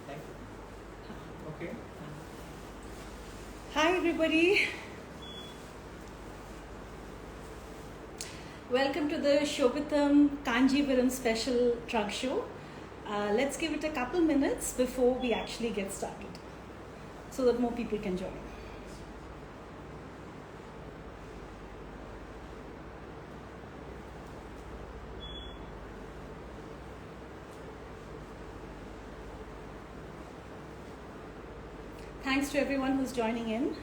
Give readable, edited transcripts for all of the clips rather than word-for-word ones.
Thank you. Okay. Hi everybody. Welcome to the Gopuram Kanjivaram special trunk show. Let's give it a couple minutes before we actually get started so that more people can join. Thanks to everyone who's joining in.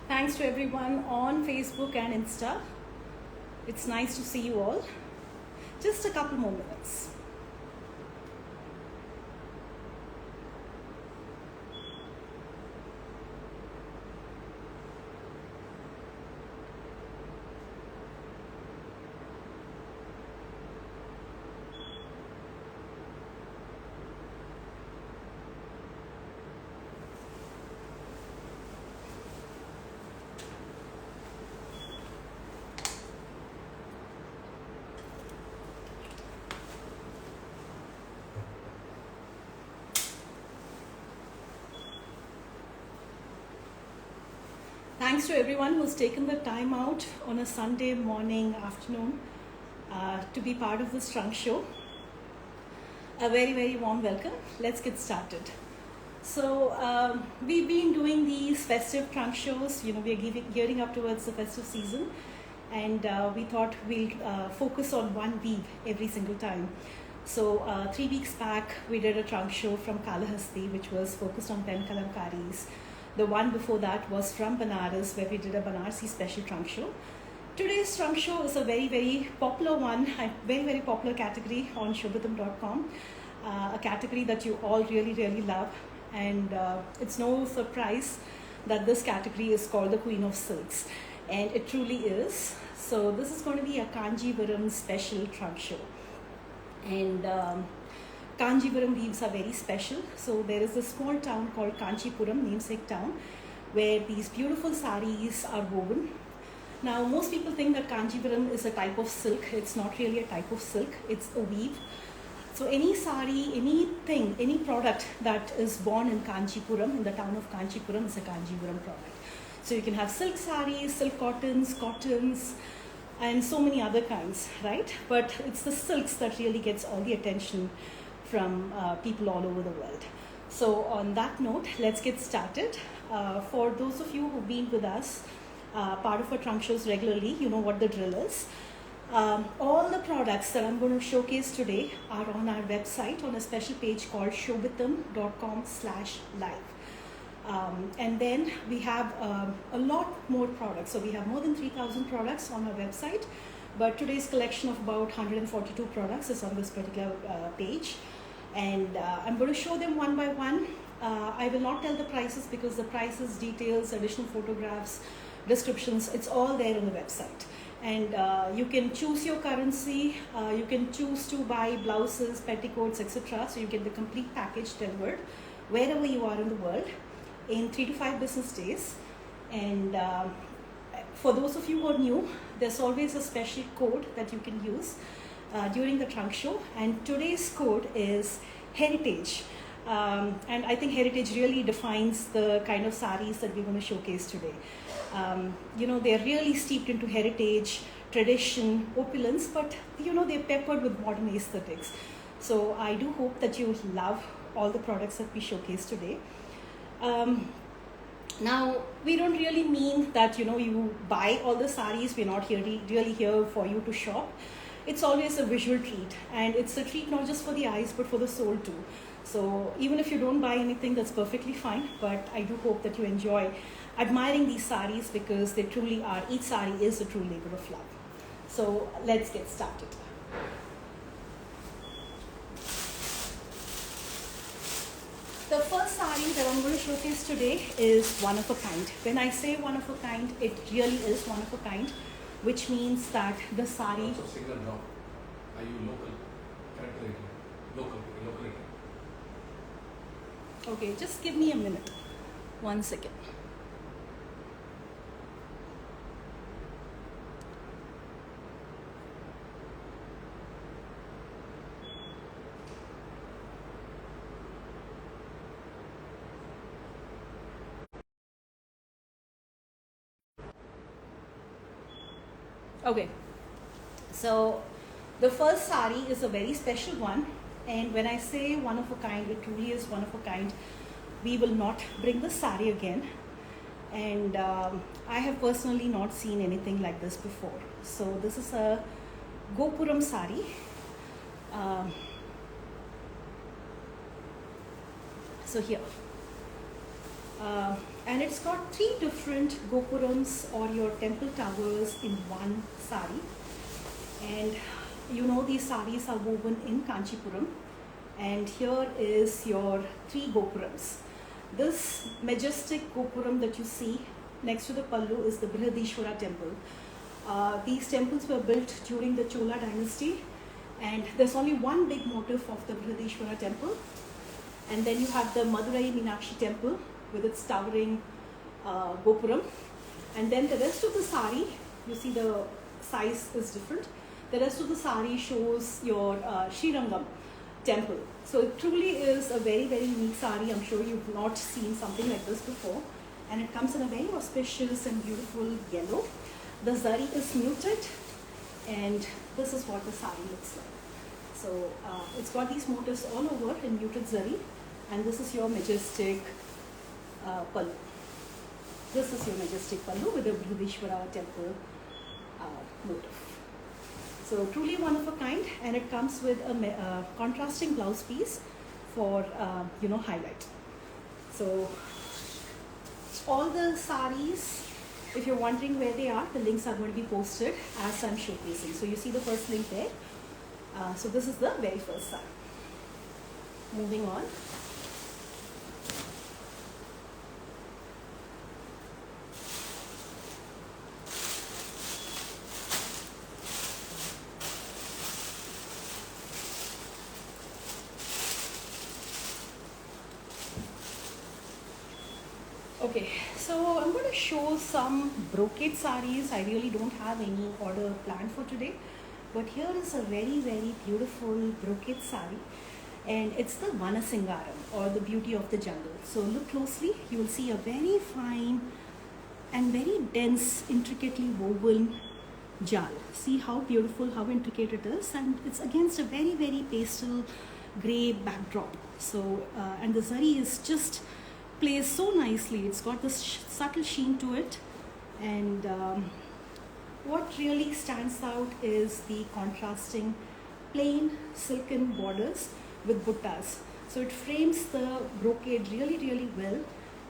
Thanks to everyone on Facebook and Insta. It's nice to see you all. Just a couple more minutes. Thanks to everyone who's taken the time out on a Sunday morning, afternoon to be part of this trunk show. A very, very warm welcome. Let's get started. So we've been doing these festive trunk shows. You know, we're gearing up towards the festive season, and we thought we'll focus on one weave every single time. So 3 weeks back, we did a trunk show from Kalahasti, which was focused on 10 kalamkaris. The one before that was from Banaras, where we did a Banarsi special trunk show. Today's trunk show is a very, very popular one, a very, very popular category on shobhitam.com, a category that you all really, really love. And it's no surprise that this category is called the Queen of Silks. And it truly is. So this is going to be a Kanjivaram special trunk show. And Kanjivaram weaves are very special. So there is a small town called Kanchipuram, namesake town, where these beautiful sarees are woven. Now, most people think that Kanjivaram is a type of silk. It's not really a type of silk. It's a weave. So any saree, anything, any product that is born in Kanchipuram, in the town of Kanchipuram, is a Kanjivaram product. So you can have silk sarees, silk cottons, and so many other kinds, right? But it's the silks that really gets all the attention from people all over the world. So on that note, let's get started. For those of you who've been with us, part of our trunk shows regularly, you know what the drill is. All the products that I'm going to showcase today are on our website on a special page called shobhitam.com/live. And then we have a lot more products. So we have more than 3,000 products on our website, but today's collection of about 142 products is on this particular page. And I'm going to show them one by one. I will not tell the prices because the prices, details, additional photographs, descriptions, it's all there on the website. And you can choose your currency, you can choose to buy blouses, petticoats, etc. So you get the complete package delivered wherever you are in the world in 3 to 5 business days. And for those of you who are new, there's always a special code that you can use during the trunk show, and today's code is heritage, and I think heritage really defines the kind of sarees that we're going to showcase today. You know, they're really steeped into heritage, tradition, opulence, but you know, they're peppered with modern aesthetics. So I do hope that you love all the products that we showcase today. Now, we don't really mean that, you know, you buy all the sarees. We're not really here for you to shop. It's always a visual treat, and it's a treat not just for the eyes but for the soul too. So even if you don't buy anything, that's perfectly fine, but I do hope that you enjoy admiring these sarees because they truly are, each saree is a true labor of love. So let's get started. The first saree that I'm going to showcase today is one of a kind. When I say one of a kind, it really is one of a kind, which means that the saree. Also single drop. Are you local? Character local. Okay, just give me a minute. 1 second. Okay, so the first saree is a very special one, and when I say one of a kind, it truly is one of a kind. We will not bring the saree again, and I have personally not seen anything like this before. So this is a Gopuram saree. So here. And it's got 3 different Gopurams or your temple towers in one sari. And you know these saris are woven in Kanchipuram. And here is your 3 Gopurams. This majestic Gopuram that you see next to the Pallu is the Brihadishwara temple. These temples were built during the Chola dynasty. And there's only one big motif of the Brihadishwara temple. And then you have the Madurai Meenakshi temple with its towering Gopuram. And then the rest of the sari, you see the size is different. The rest of the sari shows your Srirangam temple. So it truly is a very, very unique sari. I'm sure you've not seen something like this before. And it comes in a very auspicious and beautiful yellow. The zari is muted, and this is what the sari looks like. So it's got these motifs all over in muted zari, and this is your majestic Pallu. This is your majestic Pallu with the Brihadishwara temple motif. So truly one of a kind, and it comes with a contrasting blouse piece for highlight. So all the saris, if you're wondering where they are, the links are going to be posted as I'm showcasing. So you see the first link there. So this is the very first sari. Moving on. Okay, so I'm going to show some brocade sarees. I really don't have any order planned for today, but here is a very, very beautiful brocade saree, and it's the Vanasingaram, or the beauty of the jungle. So look closely, you will see a very fine and very dense, intricately woven jal. See how beautiful, how intricate it is, and it's against a very, very pastel grey backdrop. So and the zari is just plays so nicely. It's got this subtle sheen to it, and what really stands out is the contrasting plain silken borders with buttas. So it frames the brocade really, really well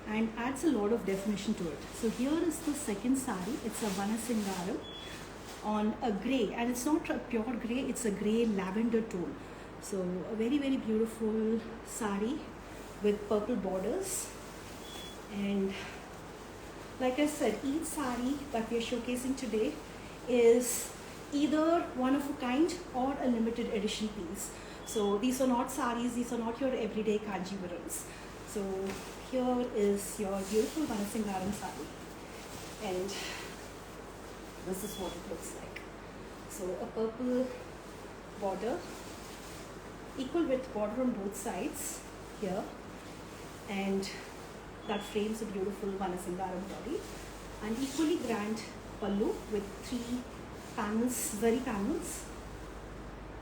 and adds a lot of definition to it. So here is the second sari. It's a Vanasingaram on a grey, and it's not a pure grey, it's a grey lavender tone. So a very, very beautiful sari with purple borders. And like I said, each sari that we are showcasing today is either one of a kind or a limited edition piece. So these are not saris, these are not your everyday Kanjivarams. So here is your beautiful Vanasingaram sari, and this is what it looks like. So a purple border, equal width border on both sides here, and that frames a beautiful Vanasingaram body, and equally grand pallu with 3 panels, zari panels,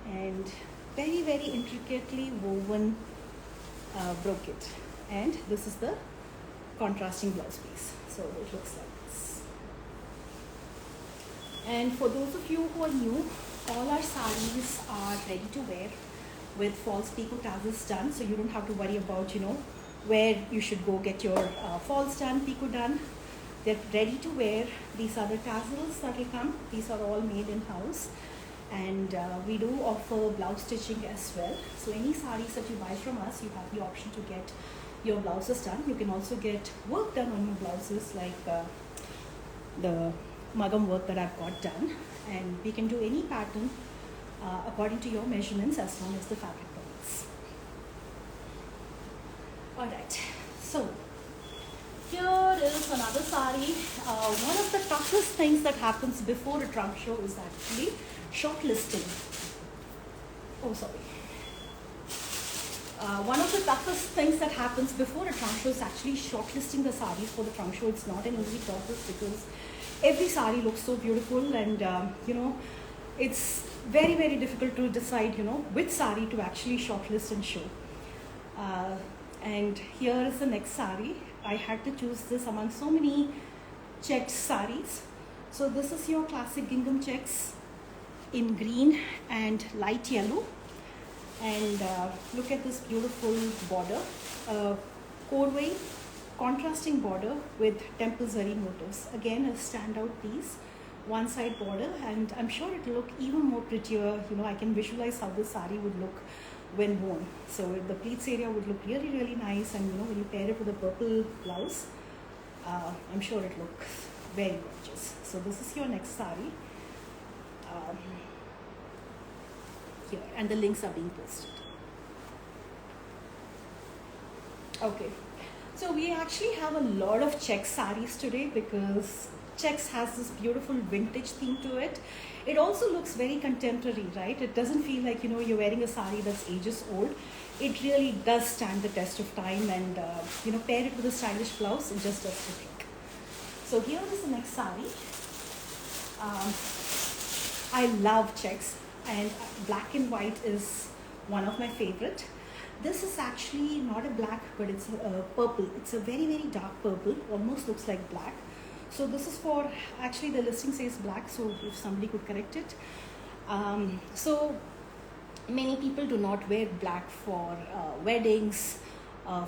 and very, very intricately woven brocade. And this is the contrasting blouse piece. So it looks like this. And for those of you who are new, all our sarees are ready to wear with false picot tassels done, so you don't have to worry about where you should go get your falls done, picot done. They're ready to wear. These are the tassels that will come. These are all made in house, and we do offer blouse stitching as well. So any sarees that you buy from us, you have the option to get your blouses done. You can also get work done on your blouses, like the magam work that I've got done, and we can do any pattern according to your measurements as long as the fabric permits. Alright, so here is another saree. One of the toughest things that happens before a trunk show is actually shortlisting. Oh, sorry. One of the toughest things that happens before a trunk show is actually shortlisting the sarees for the trunk show. It's not an easy process because every saree looks so beautiful, and it's very, very difficult to decide which saree to actually shortlist and show. And here is the next saree. I had to choose this among so many checked sarees. So this is your classic gingham checks in green and light yellow. And look at this beautiful border, Korwai contrasting border with temple zari motifs. Again, a standout piece, one side border, and I'm sure it will look even more prettier. I can visualize how this saree would look when worn. So the pleats area would look really, really nice, and when you pair it with a purple blouse, I'm sure it looks very gorgeous. So this is your next saree. Here, and the links are being posted. Okay, so we actually have a lot of check sarees today because checks has this beautiful vintage theme to it. It also looks very contemporary, right? It doesn't feel like you're wearing a saree that's ages old. It really does stand the test of time, and pair it with a stylish blouse, it just does the trick. So here is the next saree. I love checks, and black and white is one of my favorite. This is actually not a black, but it's a purple. It's a very, very dark purple, almost looks like black. So this is for, actually the listing says black, so if somebody could correct it. So many people do not wear black for weddings,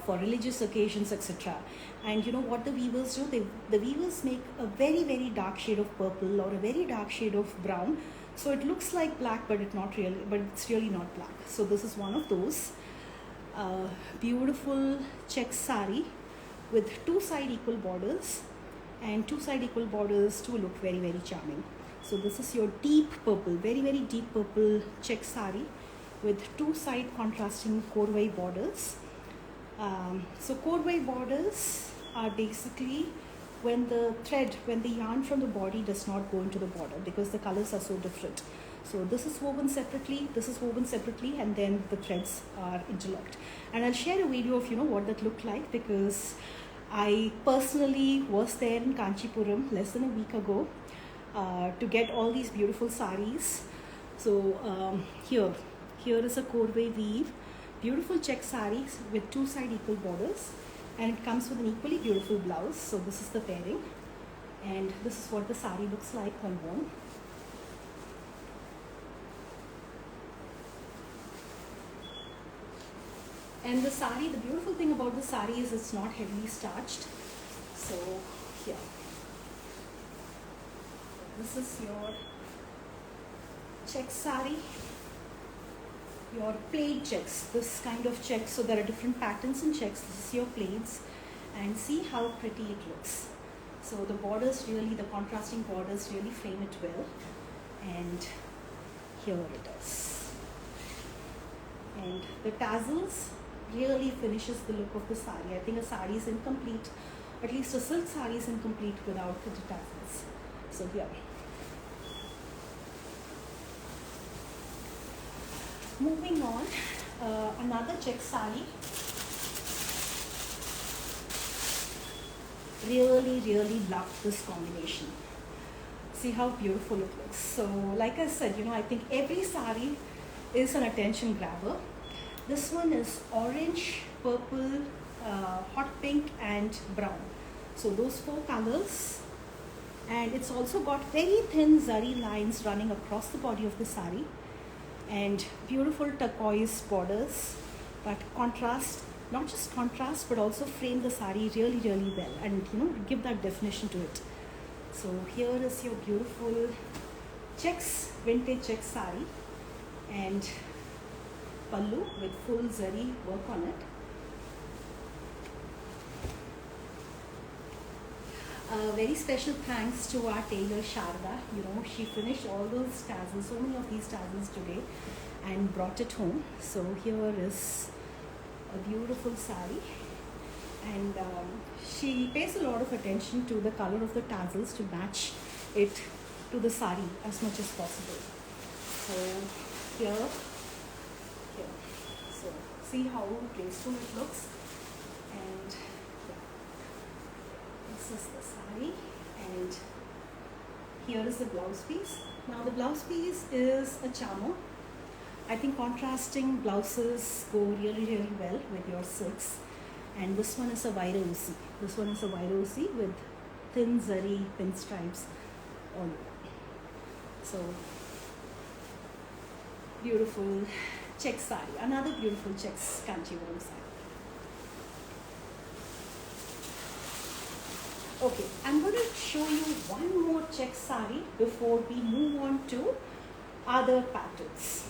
for religious occasions, etc. And what the weavers do? The weavers make a very, very dark shade of purple or a very dark shade of brown. So it looks like black, but it's really not black. So this is one of those. Beautiful check saree with two side equal borders, and two side equal borders too look very, very charming. So this is your deep purple, very, very deep purple check saree with two side contrasting Korwai borders. So Korwai borders are basically when the yarn from the body does not go into the border because the colors are so different. So this is woven separately, and then the threads are interlocked. And I'll share a video of what that looked like, because I personally was there in Kanjivaram less than a week ago to get all these beautiful sarees. So here is a Korwai weave, beautiful check sarees with two side equal borders, and it comes with an equally beautiful blouse. So this is the pairing, and this is what the saree looks like when worn. And the saree, the beautiful thing about the saree is it's not heavily starched. So here, this is your check saree, your plaid checks, this kind of checks. So there are different patterns in checks. This is your plaids, and see how pretty it looks. So the borders really, the contrasting borders really frame it well, and here it is. And the tassels really finishes the look of the saree. I think a saree is incomplete, at least a silk saree is incomplete without the tassels. So here. Moving on, another check saree. Really, really love this combination. See how beautiful it looks. So like I said, I think every saree is an attention grabber. This one is orange, purple, hot pink and brown. So those four colors, and it's also got very thin zari lines running across the body of the saree, and beautiful turquoise borders, but contrast, not just contrast, but also frame the saree really, really well, and give that definition to it. So here is your beautiful checks, vintage check saree, and pallu with full zari work on it. Very special thanks to our tailor Sharda. You know, she finished all those tassels, so many of these tassels today, and brought it home. So here is a beautiful saree, and she pays a lot of attention to the color of the tassels to match it to the saree as much as possible. So here, so see how graceful it looks, and this is the saree, and here is the blouse piece. Now the blouse piece is a charmer. I think contrasting blouses go really well with your silks, and this one is a Virosi. This one is a Virosi with thin zari pinstripes all over. So beautiful check saree, another beautiful checks Kanjivaram saree. Okay, I'm going to show you one more check saree before we move on to other patterns.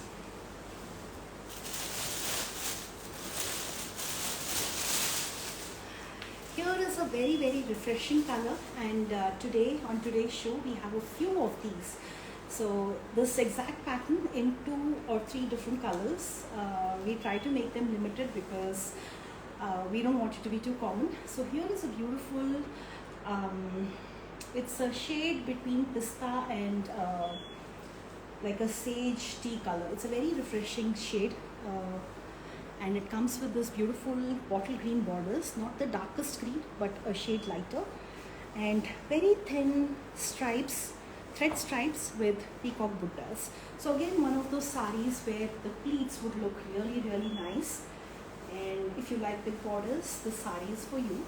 Here is a very refreshing color, and today on today's show we have a few of these. So this exact pattern in 2 or 3 different colors. We try to make them limited because we don't want it to be too common. So here is a beautiful, it's a shade between pista and like a sage tea color. It's a very refreshing shade, and it comes with this beautiful bottle green borders, not the darkest green but a shade lighter, and very thin stripes, thread stripes with peacock buttas. So again, one of those sarees where the pleats would look really nice, and if you like big borders, this saree is for you.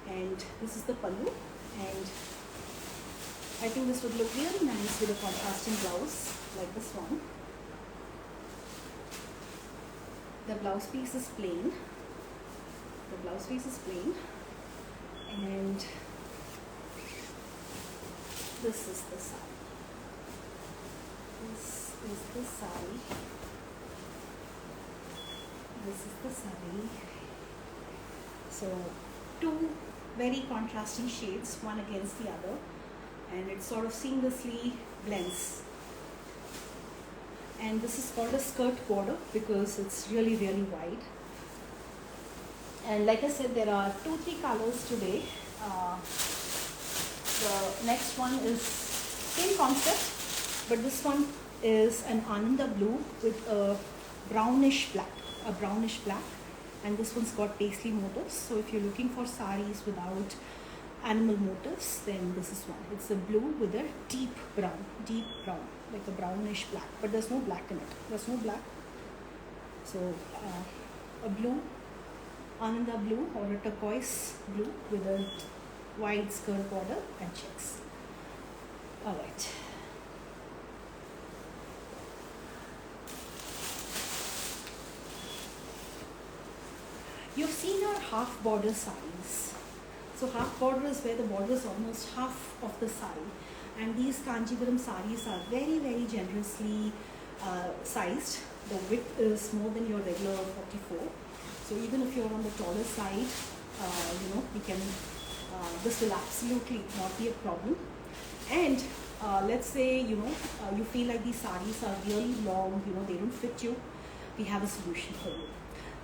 And this is the pallu, and I think this would look really nice with a contrasting blouse like this one. The blouse piece is plain. The blouse piece is plain, and this is the saree. This is the saree. This is the saree. So 2 very contrasting shades, one against the other, and it sort of seamlessly blends. And this is called a skirt border because it's really wide. And like I said, there are 2-3 colors today. The next one is same concept, but this one is an Ananda blue with a brownish black, and this one's got paisley motifs. So if you're looking for sarees without animal motifs, then this is one. It's a blue with a deep brown, like a brownish black, but there's no black in it. There's no black. So a blue, Ananda blue or a turquoise blue with a wide skirt border and checks. All right. You've seen our half border sarees. So half border is where the border is almost half of the saree, and these Kanjivaram sarees are very generously sized. The width is more than your regular 44. So even if you're on the taller side, we can. This will absolutely not be a problem. And let's say you feel like these sarees are really long. They don't fit you. We have a solution for you.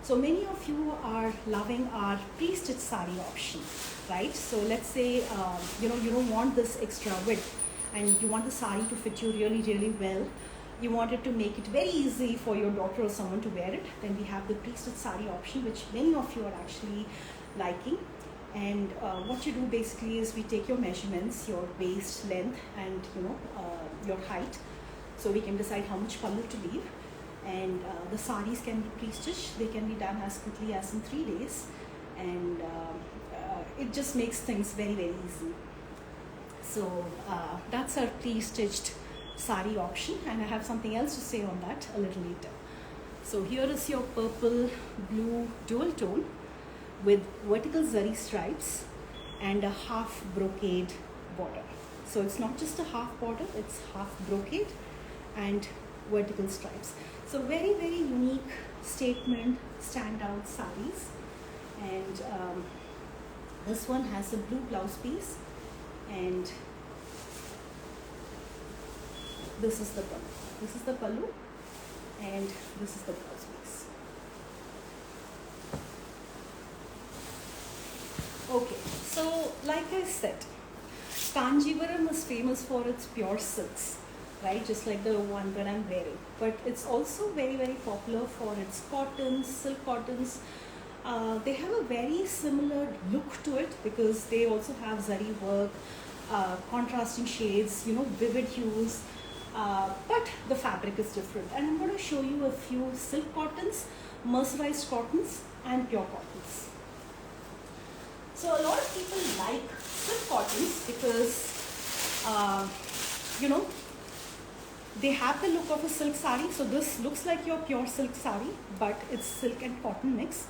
So many of you are loving our pre-stitched saree option, right? So let's say you don't want this extra width, and you want the saree to fit you really well. You wanted to make it very easy for your daughter or someone to wear it. Then we have the pre-stitched saree option, which many of you are actually liking. And what you do basically is we take your measurements, your waist length, and your height, so we can decide how much pallu to leave. And the sarees can be pre-stitched. They can be done as quickly as in 3 days, and it just makes things very easy. So that's our pre-stitched saree option, and I have something else to say on that a little later. So here is your purple blue dual tone with vertical zari stripes and a half brocade border. So it's not just a half border, it's half brocade and vertical stripes. So very unique statement, standout sarees. And this one has a blue blouse piece and this is the pallu. This is the pallu, and this is the blouse piece. Okay, so like I said, Kanjivaram is famous for its pure silks, right? Just like the one that I'm wearing. But it's also very, very popular for its cottons, silk cottons. They have a very similar look to it because they also have zari work, contrasting shades, vivid hues. But the fabric is different. And I'm going to show you a few silk cottons, mercerized cottons, and pure cottons. So a lot of people like silk cottons because, they have the look of a silk saree. So this looks like your pure silk saree, but it's silk and cotton mix.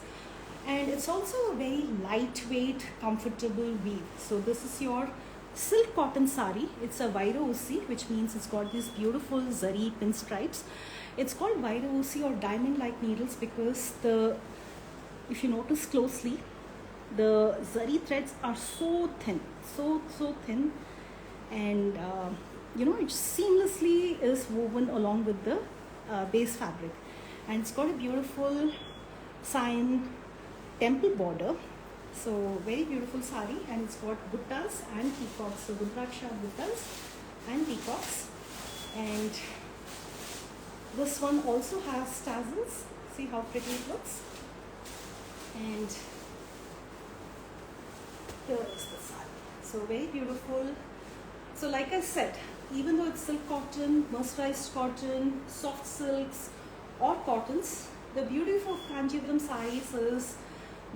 And it's also a very lightweight, comfortable weave. So this is your silk cotton saree. It's a vaira usi, which means it's got these beautiful zari pinstripes. It's called vaira usi or diamond-like needles because if you notice closely, the zari threads are so thin, so thin, and it seamlessly is woven along with the base fabric. And it's got a beautiful sign temple border. So very beautiful sari, and it's got buttas and peacocks. So Rudraksha buttas and peacocks. And this one also has tassels. See how pretty it looks. And here is the sari. So very beautiful. So like I said, even though it's silk cotton, mercerized cotton, soft silks or cottons, the beauty of Kanjivaram sarees is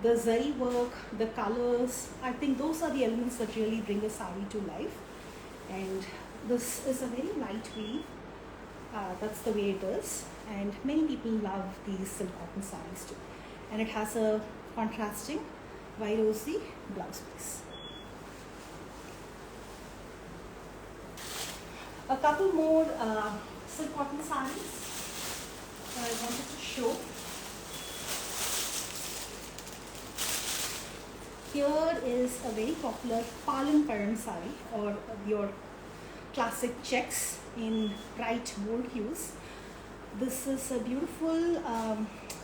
the zari work, the colors. I think those are the elements that really bring a saree to life. And this is a very light weave. That's the way it is. And many people love these silk cotton sarees too. And it has a contrasting vairosi blouse piece. A couple more silk cotton sarees that I wanted to show. Here is a very popular Palankaran saree, or your classic checks in bright bold hues. This is a beautiful,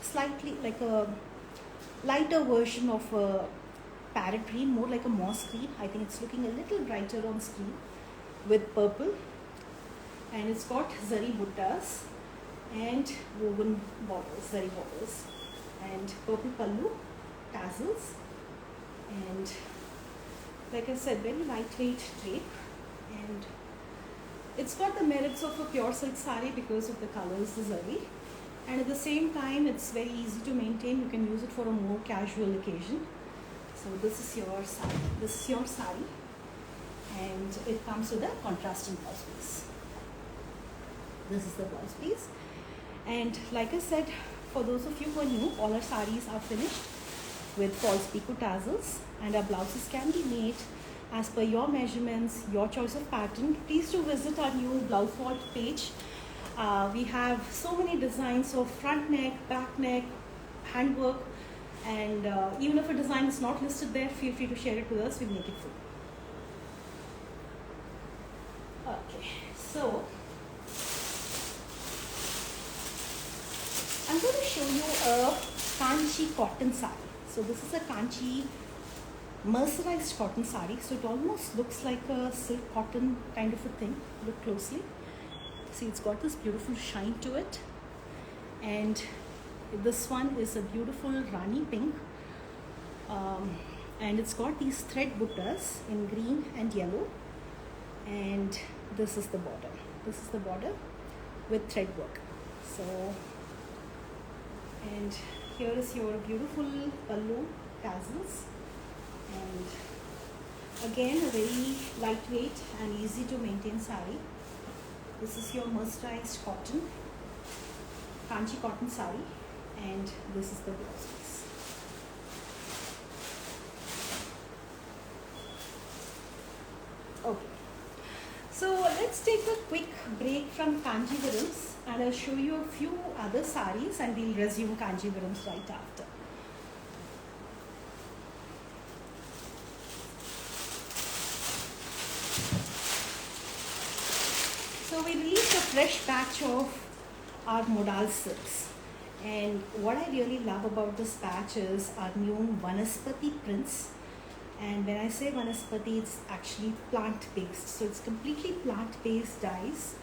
slightly like a lighter version of a parrot green, more like a moss green. I think it's looking a little brighter on screen with purple. And it's got zari buttas and woven borders, zari borders, and purple pallu, tassels. And like I said, very lightweight drape, and it's got the merits of a pure silk saree because of the colors, the zari, and at the same time it's very easy to maintain. You can use it for a more casual occasion. So this is your saree, and it comes with a contrasting blouse piece. This is the blouse piece, and like I said, for those of you who are new, all our sarees are finished with false picot tassels, and our blouses can be made as per your measurements, your choice of pattern. Please do visit our new blouse vault page. We have so many designs of front neck, back neck, handwork, and even if a design is not listed there, feel free to share it with us. We'll make it full. Okay, so I'm going to show you a Kanchi cotton saree. So this is a Kanchi mercerized cotton saree. So it almost looks like a silk cotton kind of a thing. Look closely. See, it's got this beautiful shine to it. And this one is a beautiful Rani pink. And it's got these thread buttas in green and yellow. And this is the border. This is the border with thread work. So, and here is your beautiful pallu tassels, and again a very lightweight and easy to maintain saree. This is your mercerized cotton, Kanchi cotton saree, and this is the blouse piece. Okay, so let's take a quick break from Kanjivarams, and I'll show you a few other sarees, and we'll resume Kanjivarams right after. So we released a fresh batch of our Modal silks. And what I really love about this batch is our new Vanaspati prints. And when I say Vanaspati, it's actually plant-based. So it's completely plant-based dyes.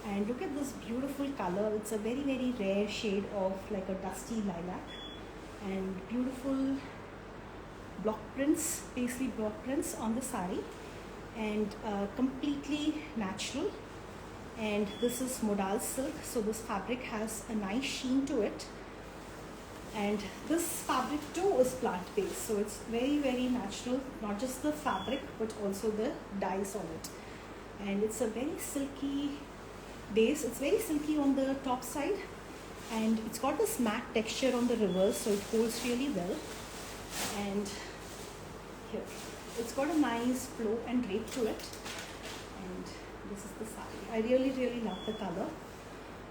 And look at this beautiful color. It's a very, very rare shade of like a dusty lilac. And beautiful block prints, paisley block prints on the saree. And completely natural. And this is Modal silk, so this fabric has a nice sheen to it. And this fabric too is plant-based, so it's very, very natural, not just the fabric but also the dyes on it. And it's a very silky base. It's very silky on the top side, and it's got this matte texture on the reverse, so it holds really well. And here, it's got a nice flow and drape to it. And this is the saree. I really, really love the color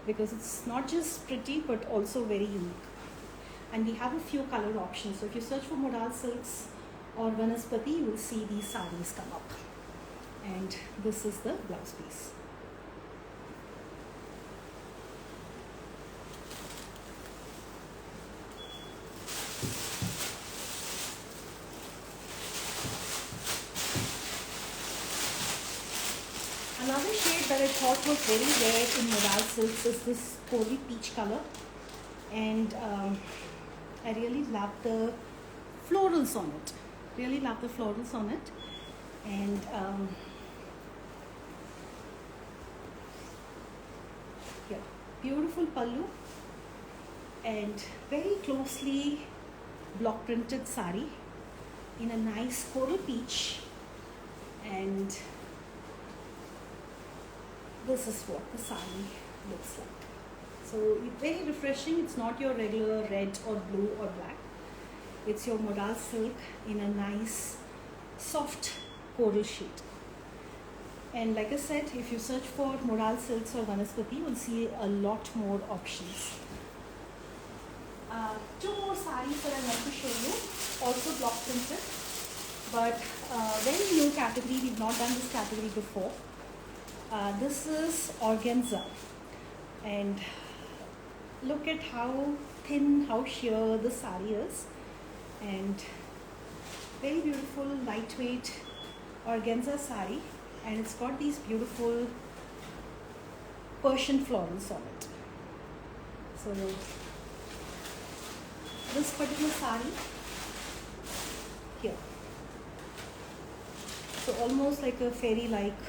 because it's not just pretty but also very unique. And we have a few color options. So if you search for Modal silks or Vanaspati, you will see these sarees come up. And this is the blouse piece. Another shade that I thought was very rare in Modal silks is this coral peach color. And I really love the florals on it. Really love the florals on it. And here, beautiful pallu and very closely block printed saree in a nice coral peach. And this is what the saree looks like. So very refreshing. It's not your regular red or blue or black. It's your Modal silk in a nice soft coral shade. And like I said, if you search for Modal silks or Vanaspati, you will see a lot more options. Two more sarees that I want to show you, also block printed, but very new category. We've not done this category before. This is organza, and look at how thin, how sheer the saree is, and very beautiful lightweight organza saree, and it's got these beautiful Persian florals on it. So this particular saree here, so almost like a fairy-like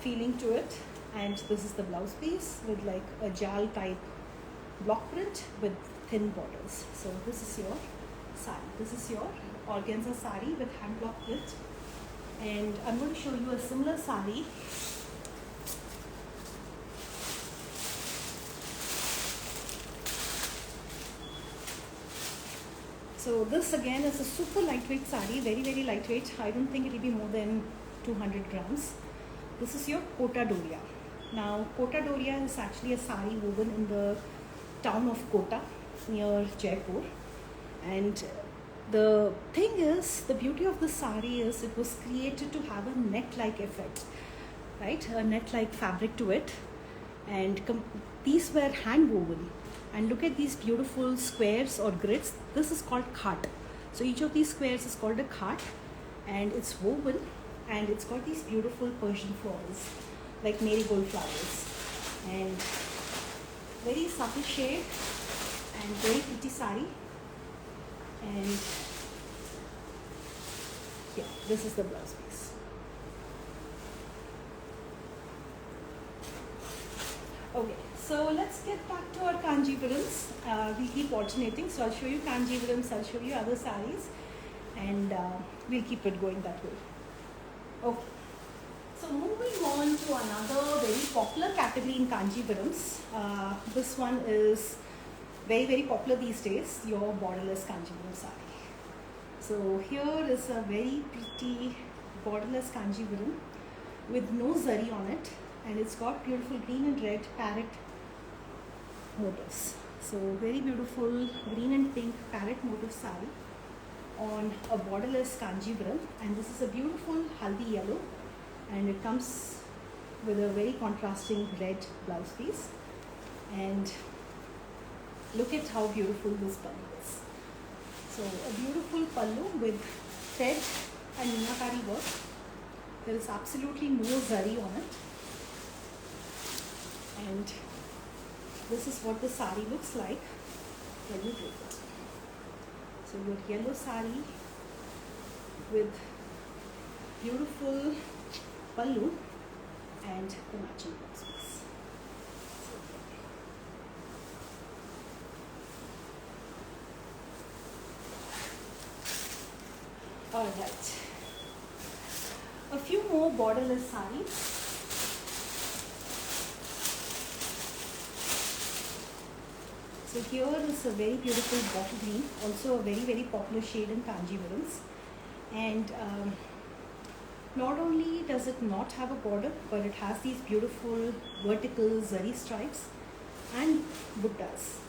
feeling to it. And this is the blouse piece with like a jal type block print with thin borders. So this is your saree. This is your organza saree with hand block print. And I'm going to show you a similar saree. So this again is a super lightweight saree, very, very lightweight. I don't think it will be more than 200 grams. This is your Kota Doria. Now, Kota Doria is actually a saree woven in the town of Kota near Jaipur. And the thing is, the beauty of the saree is it was created to have a net-like effect, right? A net-like fabric to it. And these were hand woven. And look at these beautiful squares or grids. This is called khat. So each of these squares is called a khat, and it's woven, and it's got these beautiful Persian flowers, like marigold flowers, and very subtle shade and very pretty saree. And yeah, this is the blouse piece. Okay, so let's get back to our Kanjivarams. We'll keep alternating. So I'll show you Kanjivarams, I'll show you other sarees, and we'll keep it going that way. Okay. So moving on to another very popular category in Kanjivarams. This one is very, very popular these days, your Borderless Kanjivaram saree. So here is a very pretty Borderless Kanjivaram with no zari on it, and it's got beautiful green and red parrot motifs. So very beautiful green and pink parrot motif saree on a Borderless Kanjivaram, and this is a beautiful haldi yellow, and it comes with a very contrasting red blouse piece. And look at how beautiful this pallu is. So a beautiful pallu with thread and meenakari work. There is absolutely no zari on it. And this is what the saree looks like when you drape it. So your yellow saree with beautiful pallu and the matching blouse piece. Alright, a few more borderless sarees. So here is a very beautiful bottle green, also a very popular shade in Kanjivarams. And not only does it not have a border, but it has these beautiful vertical zari stripes and buttas.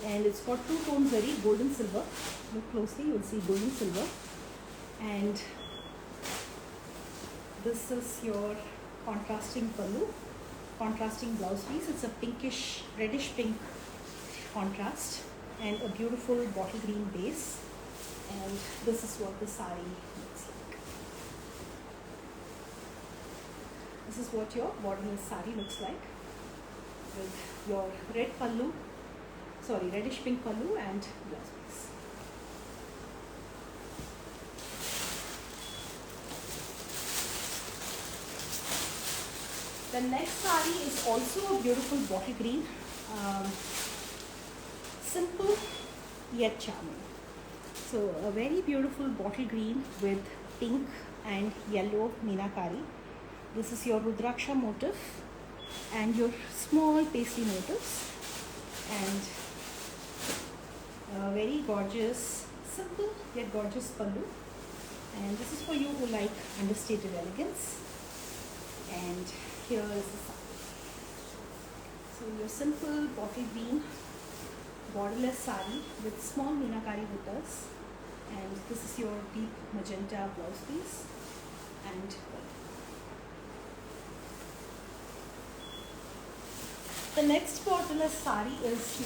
And it's got two-tone zari, gold and silver. Look closely, you'll see gold and silver. And this is your contrasting pallu, contrasting blouse piece. It's a pinkish, reddish pink contrast and a beautiful bottle green base. And this is what the saree looks like. This is what your borderless saree looks like with your red pallu, reddish pink pallu and blouse piece. The next saree is also a beautiful bottle green, simple yet charming. So a very beautiful bottle green with pink and yellow meenakari. This is your Rudraksha motif and your small paisley motifs, and a very gorgeous, simple yet gorgeous pallu. And this is for you who like understated elegance. And here is the saree. So your simple bottle green borderless saree with small meenakari buttas, and this is your deep magenta blouse piece and the next borderless saree is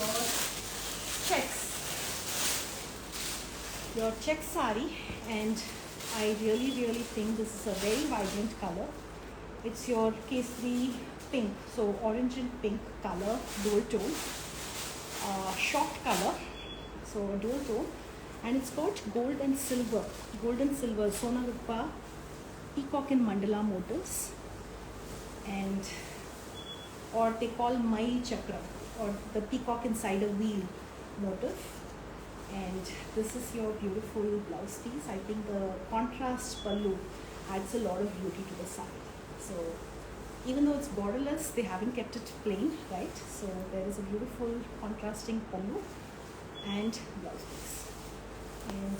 your check saree, and I really think this is a very vibrant color. It's your Kesari pink, so orange and pink color, dual tone, short color, so a dual tone, and it's got gold and silver, Sona Rupa, peacock and mandala motifs, and or they call Mai Chakra, or the peacock inside a wheel motif. And this is your beautiful blouse piece. I think the contrast pallu adds a lot of beauty to the saree. So even though it's borderless, they haven't kept it plain, right? So there is a beautiful contrasting pallu and blouse piece. And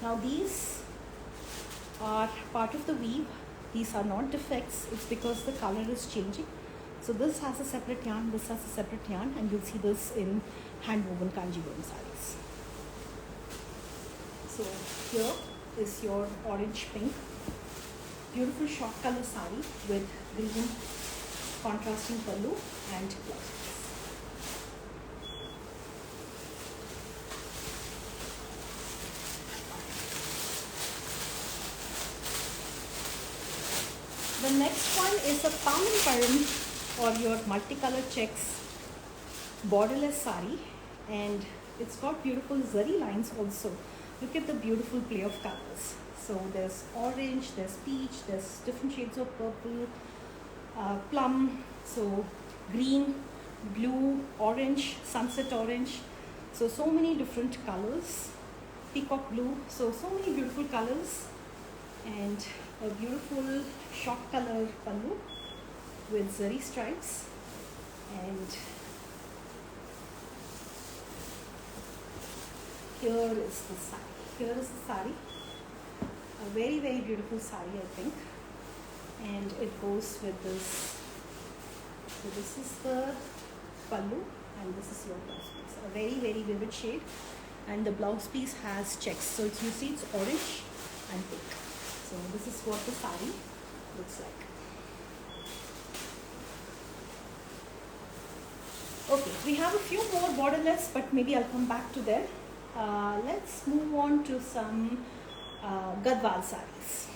now these are part of the weave. These are not defects. It's because the color is changing. So this has a separate yarn, this has a separate yarn, and you'll see this in hand-woven Kanjivaram sarees. So here is your orange pink, beautiful short color saree with green contrasting pallu and blouse piece. The next one is a Param or your multicolored checks borderless saree, and it's got beautiful zari lines also. Look at the beautiful play of colors. So there's orange, there's peach, there's different shades of purple, plum, so green, blue, orange, sunset orange. So many different colors, peacock blue, so many beautiful colors, and a beautiful short color pallu with zari stripes. And here is the saree. A very beautiful saree, I think, and it goes with this. So this is the pallu and this is your blouse piece. A very vivid shade, and the blouse piece has checks. So you see it's orange and pink. So this is what the saree looks like. Okay, we have a few more borderless, but maybe I'll come back to them. Let's move on to some Gadwal sarees.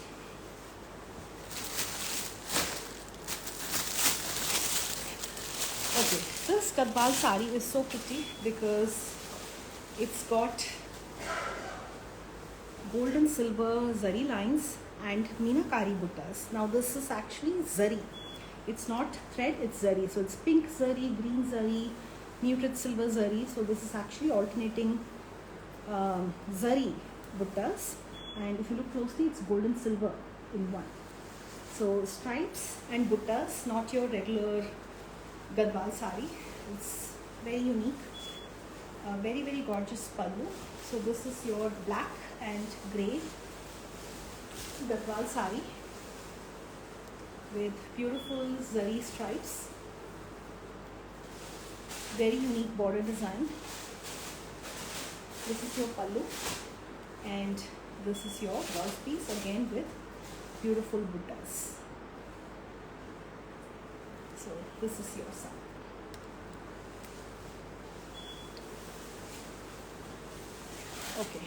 Okay, this Gadwal saree is so pretty because it's got gold and silver zari lines and meenakari buttas. Now this is actually zari. It's not thread, it's zari. So it's pink zari, green zari, muted silver zari. So this is actually alternating zari buttas. And if you look closely, it's gold and silver in one. So stripes and buttas, not your regular Gadwal saree. It's very unique. Very, very gorgeous pallu. So this is your black and grey Gadwal saree with beautiful zari stripes. Very unique border design. This is your pallu and this is your blouse piece, again with beautiful buttas. So this is your saree. Okay.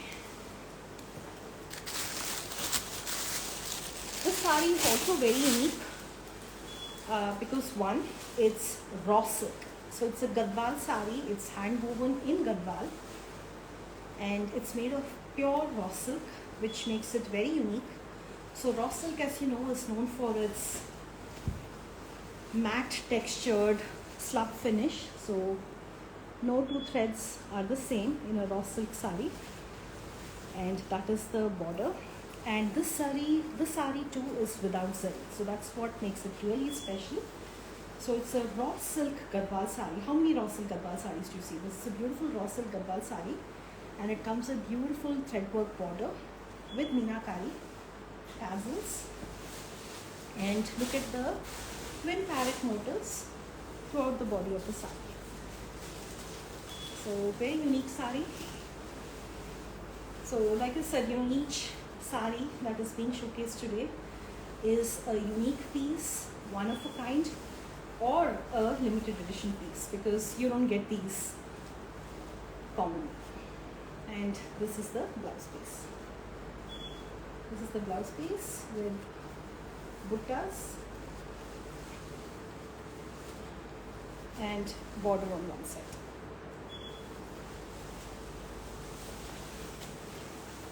This saree is also very unique because one, it's raw silk. So it's a Gadwal saree, it's hand woven in Gadwal and it's made of pure raw silk, which makes it very unique. So raw silk, as you know, is known for its matte textured slub finish. So no two threads are the same in a raw silk saree, and that is the border. And this saree too is without zari, so that's what makes it really special. So it's a raw silk Gadwal saree. How many raw silk Gadwal sarees do you see? This is a beautiful raw silk Gadwal saree, and it comes with beautiful threadwork border with meenakari tassels. And look at the twin parrot motifs throughout the body of the saree. So very unique saree. So like I said, each saree that is being showcased today is a unique piece, one of a kind, or a limited edition piece, because you don't get these commonly. And this is the blouse piece. This is the blouse piece with buttas and border on one side.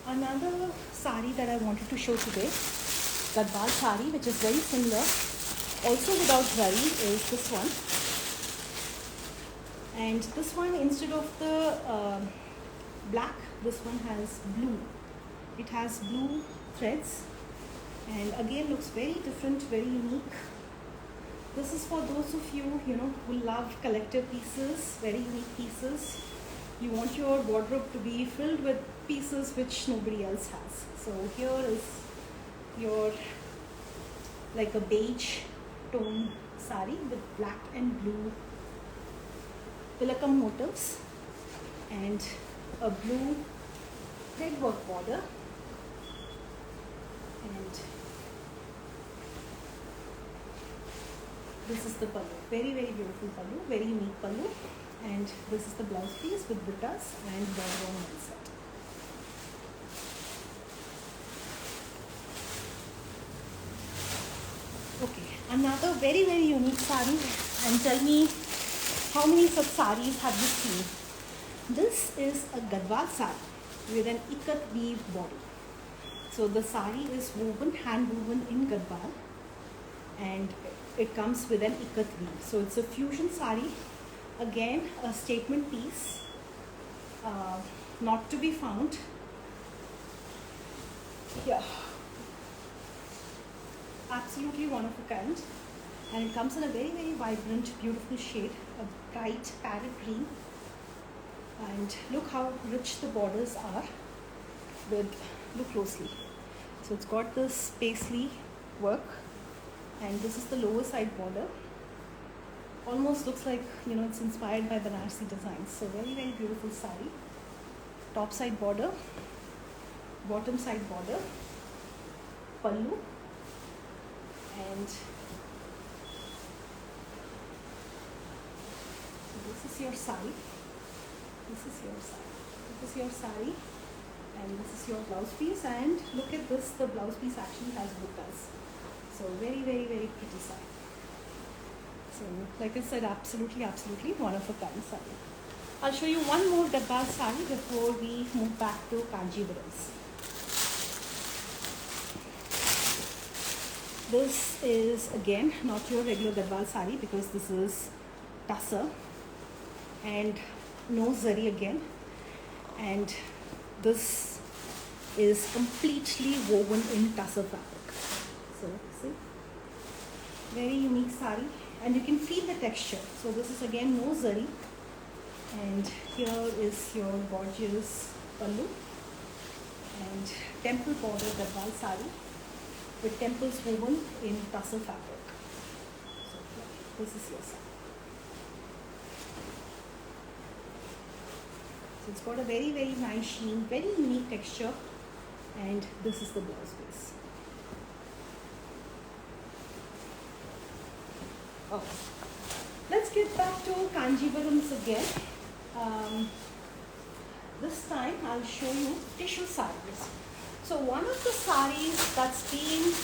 Another saree that I wanted to show today, Gadwal saree, which is very similar, also without zari, is this one. And this one, instead of the black, this one has blue. It has blue threads and again looks very different, very unique. This is for those of you, who love collector pieces, very unique pieces. You want your wardrobe to be filled with pieces which nobody else has. So here is your like a beige tone saree with black and blue tilakam motifs and a blue threadwork border, and this is the pallu. Very, very beautiful pallu, very unique pallu, and this is the blouse piece with buttas and border on one side. Okay, another very, very unique saree, and tell me how many such sarees have you seen? This is a Gadwal saree with an Ikat weave body. So the saree is woven, hand woven in Gadwal, and it comes with an Ikat weave. So it's a fusion saree, again a statement piece, not to be found here. Absolutely one of a kind, and it comes in a very, very vibrant, beautiful shade, a bright parrot green. And look how rich the borders are. Look closely. So it's got this paisley work, and this is the lower side border. Almost looks like it's inspired by Banarsi designs. So very, very beautiful saree. Top side border, bottom side border, pallu, And so this is your saree. This is your saree. This is your saree, and this is your blouse piece. And look at this, the blouse piece actually has buttas. So very, very, very pretty saree. So like I said, absolutely, absolutely one of a kind saree. I'll show you one more Gadwal saree before we move back to Kanjivarams. This is again not your regular Gadwal saree because this is tussar and no zari again, and this is completely woven in tussar fabric. So see, very unique saree, and you can feel the texture. So this is again no zari, and here is your gorgeous pallu and temple border Gadwal saree with temples woven in tussar fabric. So this is your saree. So it's got a very, very nice sheen, very unique texture, and this is the blouse piece. Okay. Let's get back to Kanjivarams again. This time I'll show you tissue sarees. So one of the sarees that's been,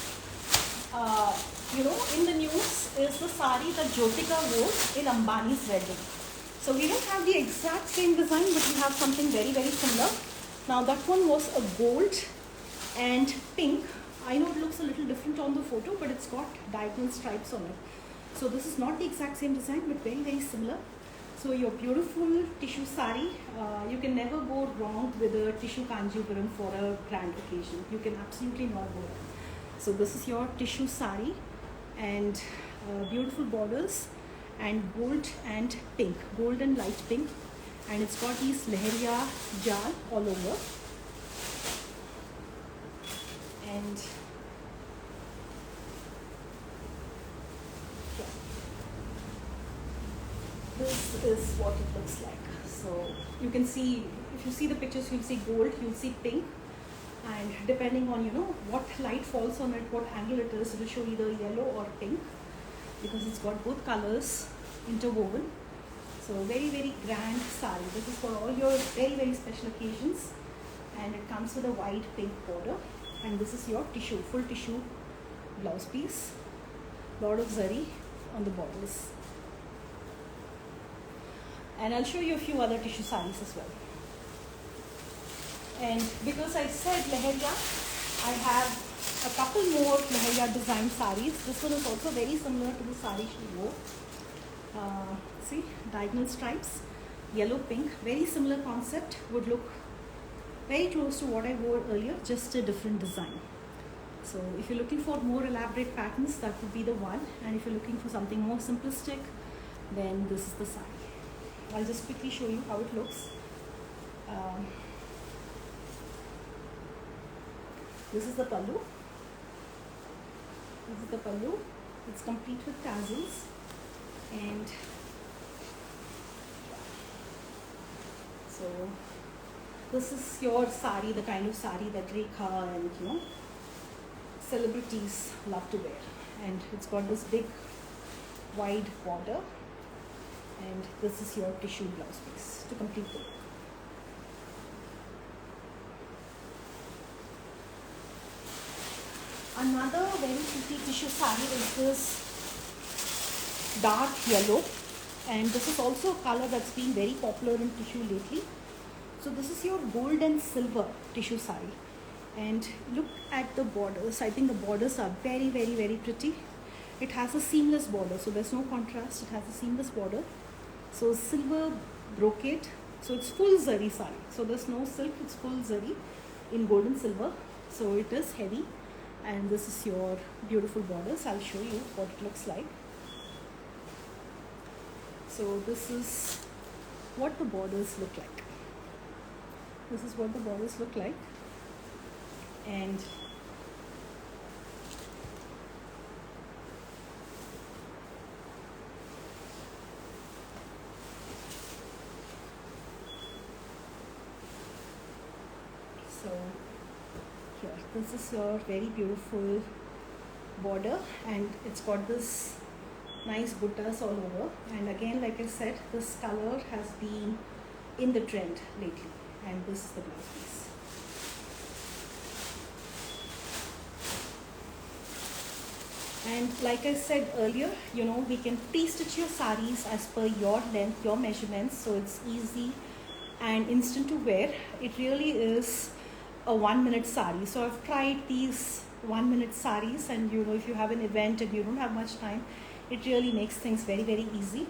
in the news is the saree that Jyotika wore in Ambani's wedding. So we don't have the exact same design, but we have something very, very similar. Now that one was a gold and pink. I know it looks a little different on the photo, but it's got diagonal stripes on it. So this is not the exact same design, but very, very similar. So your beautiful tissue saree, you can never go wrong with a tissue kanjivaram for a grand occasion. You can absolutely not go wrong. So this is your tissue saree, and beautiful borders, and gold and pink, gold and light pink, and it's got these leheriya jal all over. And this is what it looks like. So you can see, if you see the pictures, you'll see gold, you'll see pink, and depending on what light falls on it, what angle it is, it will show either yellow or pink, because it's got both colors interwoven. So very, very grand saree. This is for all your very, very special occasions, and it comes with a wide pink border, and this is your tissue, full tissue blouse piece, lot of zari on the borders. And I'll show you a few other tissue sarees as well. And because I said leheriya, I have a couple more leheriya design sarees. This one is also very similar to the saree she wore. See, diagonal stripes, yellow pink, very similar concept, would look very close to what I wore earlier, just a different design. So if you're looking for more elaborate patterns, that would be the one, and if you're looking for something more simplistic, then this is the saree. I'll just quickly show you how it looks. This is the pallu. This is the pallu. It's complete with tassels, and so this is your saree, the kind of saree that Rekha and celebrities love to wear. And it's got this big wide border, and this is your tissue blouse piece to complete the look. Another very pretty tissue saree is this dark yellow, and this is also a color that's been very popular in tissue lately. So this is your gold and silver tissue saree, and look at the borders. I think the borders are very, very, very pretty. It has a seamless border, so there's no contrast. It has a seamless border. So silver brocade, so it's full zari saree. So there's no silk, it's full zari in gold and silver. So it is heavy, and this is your beautiful borders. I'll show you what it looks like. So this is what the borders look like. This is what the borders look like, and so here, this is your very beautiful border, and it's got this nice buttas all over. And again, like I said, this color has been in the trend lately, and this is the blouse piece. And like I said earlier, you know, we can pre-stitch your sarees as per your length, your measurements, so it's easy and instant to wear. It really is a 1 minute saree. So I've tried these 1 minute sarees, and you know, if you have an event and you don't have much time, it really makes things very, very easy.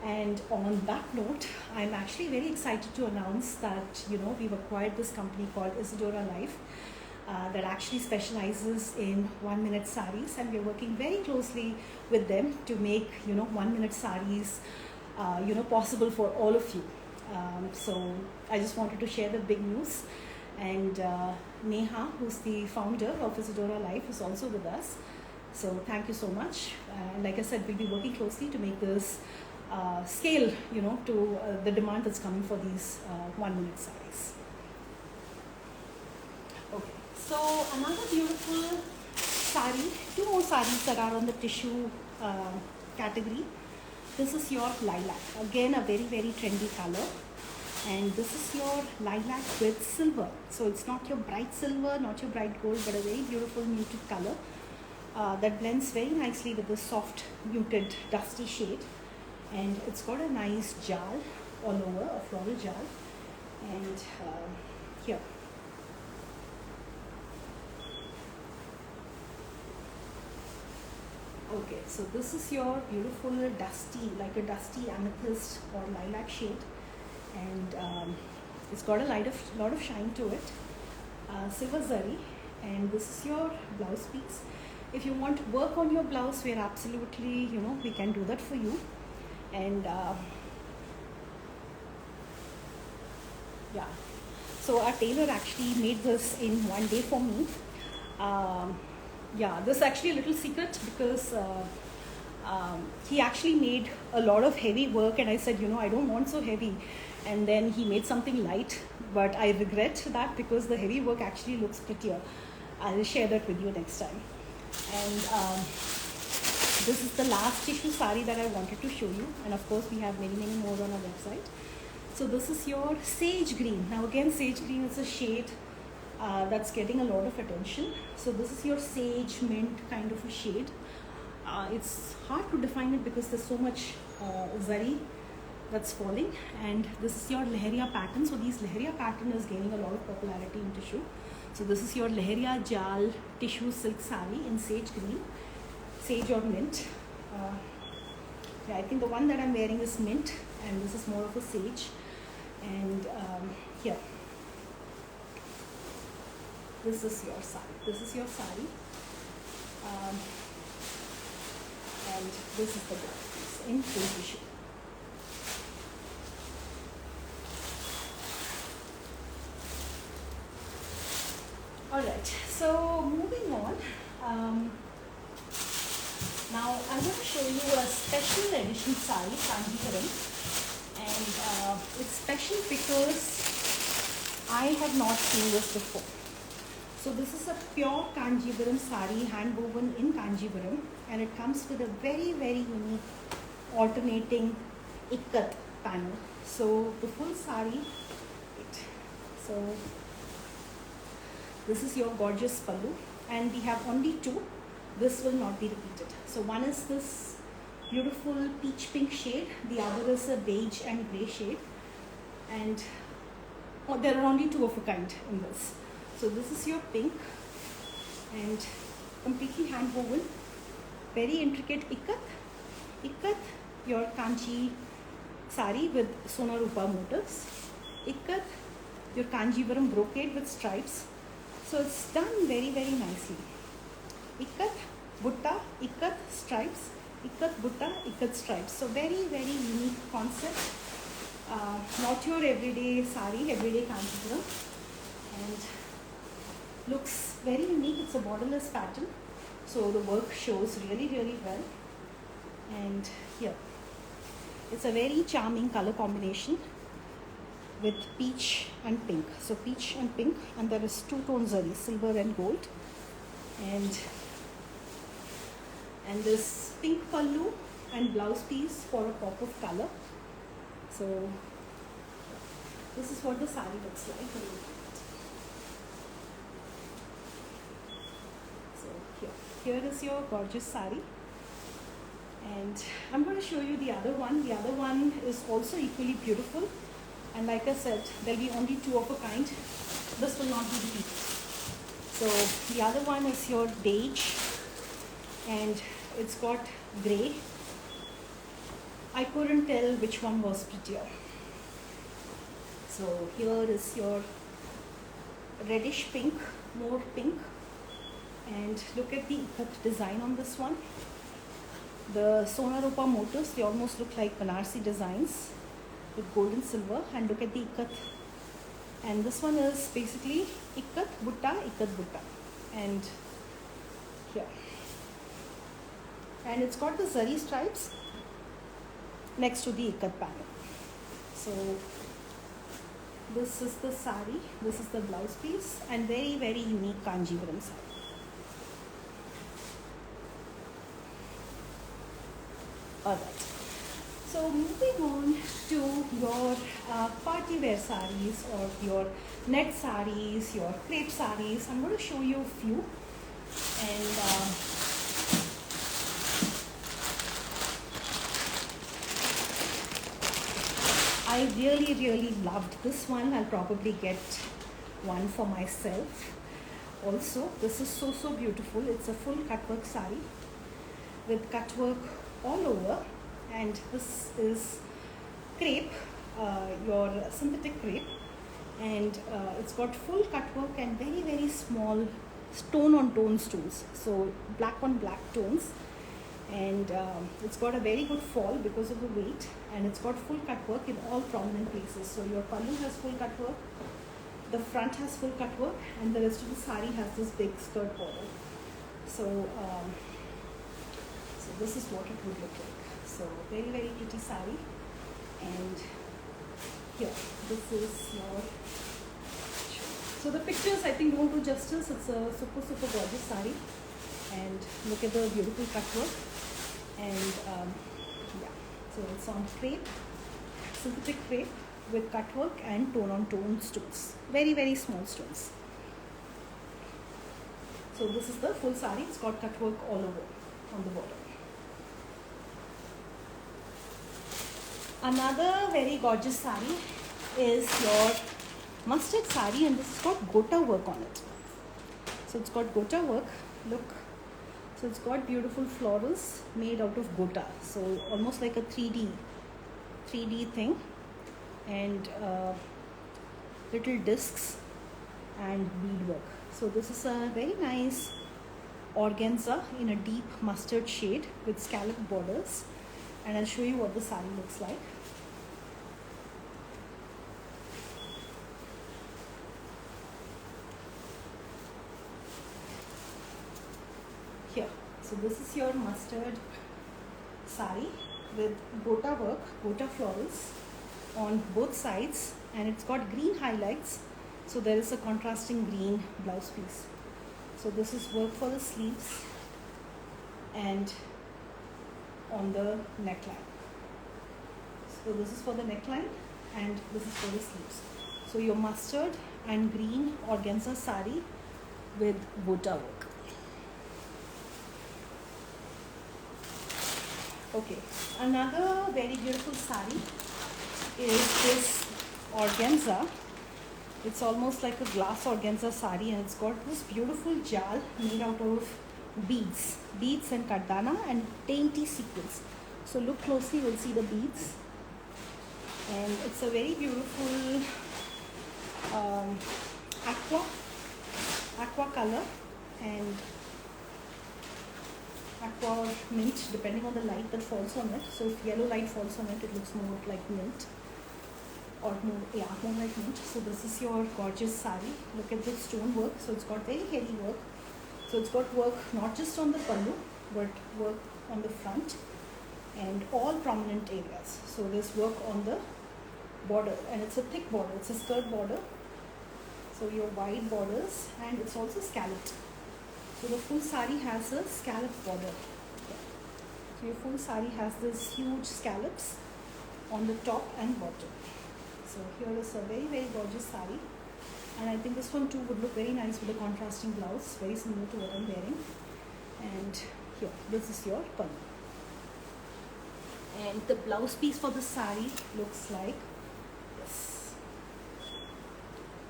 And on that note, I'm actually very excited to announce that, you know, we've acquired this company called Isadora Life that actually specializes in 1 minute sarees, and we're working very closely with them to make, you know, 1 minute sarees, you know, possible for all of you. So I just wanted to share the big news. And Neha, who's the founder of Isadora Life, is also with us. So thank you so much. And like I said, we'll be working closely to make this scale, you know, to the demand that's coming for these 1 minute sarees. Okay, so another beautiful saree, two more sarees that are on the tissue category. This is your lilac, again a very, very trendy color. And this is your lilac with silver. So it's not your bright silver, not your bright gold, but a very beautiful muted color that blends very nicely with the soft, muted, dusty shade. And it's got a nice jal all over, a floral jal. And here. Okay, so this is your beautiful dusty, like a dusty amethyst or lilac shade. And it's got a lot of shine to it, silver zari, and this is your blouse piece. If you want work on your blouse, we are absolutely, you know, we can do that for you. And yeah, so our tailor actually made this in 1 day for me. Yeah, this is actually a little secret because he actually made a lot of heavy work, and I said, you know, I don't want so heavy. And then he made something light, but I regret that because the heavy work actually looks prettier. I'll share that with you next time. And this is the last tissue saree that I wanted to show you. And of course, we have many, many more on our website. So this is your sage green. Now again, sage green is a shade that's getting a lot of attention. So this is your sage mint kind of a shade. It's hard to define it because there's so much zari that's falling. And this is your lehariya pattern. So these lehariya pattern is gaining a lot of popularity in tissue. So this is your lehariya jal tissue silk saree in sage green, sage or mint. Yeah, I think the one that I'm wearing is mint, and this is more of a sage. And here, this is your saree. This is your saree, and this is the blouse piece in full tissue. Alright, so moving on, now I'm going to show you a special edition saree, Kanjivaram, and it's special because I have not seen this before. So this is a pure Kanjivaram saree, hand woven in Kanjivaram, and it comes with a very, very unique alternating Ikat panel. So the full saree, so this is your gorgeous pallu, and we have only two. This will not be repeated. So one is this beautiful peach pink shade, the other is a beige and grey shade, and there are only two of a kind in this. So this is your pink, and completely hand woven, very intricate ikat. Ikat, your kanchi saree with Sona Rupa motifs. Ikat, your Kanjivaram brocade with stripes. So it's done very, very nicely. Ikat, butta, ikat, stripes, ikat, butta, ikat, stripes. So very, very unique concept. Not your everyday saree, everyday Kanjivaram. And looks very unique. It's a borderless pattern. So the work shows really, really well. And here, it's a very charming color combination with peach and pink. So peach and pink, and there is two-tone zari, silver and gold. And And this pink pallu and blouse piece for a pop of color. So this is what the saree looks like. So here is your gorgeous saree. And I'm going to show you the other one. The other one is also equally beautiful. And like I said, there'll be only two of a kind. This will not be repeated. So the other one is your beige. And it's got grey. I couldn't tell which one was prettier. So here is your reddish pink, more pink. And look at the Ikat design on this one. The Sonaropa motifs, they almost look like Banarsi designs with gold and silver. And look at the Ikat. And this one is basically Ikat Butta. And here. And it's got the zari stripes next to the Ikat panel. So this is the saree, this is the blouse piece, and very, very unique Kanjivaram saree. Alright, so moving on to your party wear sarees or your net sarees, your crepe sarees, I'm going to show you a few. And I really, really loved this one. I'll probably get one for myself. Also, this is so, so beautiful. It's a full cutwork saree with cutwork all over, and this is crepe, your synthetic crepe, and it's got full cutwork and very, very small stone on tone stones, so black on black tones, and it's got a very good fall because of the weight, and it's got full cutwork in all prominent places. So your pallu has full cutwork, the front has full cutwork, and the rest of the saree has this big skirt border. So this is what it would look like. So very, very pretty saree. And here, this is your. So the pictures I think don't do justice. It's a super, super gorgeous saree. And look at the beautiful cutwork. And yeah, so it's on crepe, synthetic crepe with cutwork and tone on tone stones. Very, very small stones. So this is the full saree. It's got cutwork all over on the border. Another very gorgeous saree is your mustard saree, and this has got gota work on it. So it's got gota work, look. So it's got beautiful florals made out of gota. So almost like a 3D thing, and little discs and beadwork. So this is a very nice organza in a deep mustard shade with scallop borders. And I'll show you what the saree looks like. Here, so this is your mustard saree with gota work, gota florals on both sides, and it's got green highlights. So there is a contrasting green blouse piece. So this is work for the sleeves and on the neckline. So this is for the neckline and this is for the sleeves. So your mustard and green organza saree with gota work. Okay, another very beautiful saree is this organza. It's almost like a glass organza saree, and it's got this beautiful jal made out of beads and kardana and dainty sequins. So look closely, we'll see the beads, and it's a very beautiful aqua color and aqua or mint, depending on the light that falls on it. So if yellow light falls on it, it looks more like mint, or more like mint. So this is your gorgeous saree. Look at the stone work. So it's got very heavy work. So it's got work not just on the pallu, but work on the front and all prominent areas. So there's work on the border, and it's a thick border. It's a skirt border. So your wide borders, and it's also scalloped. So the full saree has a scallop border. Yeah. So your full saree has this huge scallops on the top and bottom. So here is a very, very gorgeous saree. And I think this one too would look very nice with a contrasting blouse, very similar to what I'm wearing. And here, this is your pallu. And the blouse piece for the saree looks like this.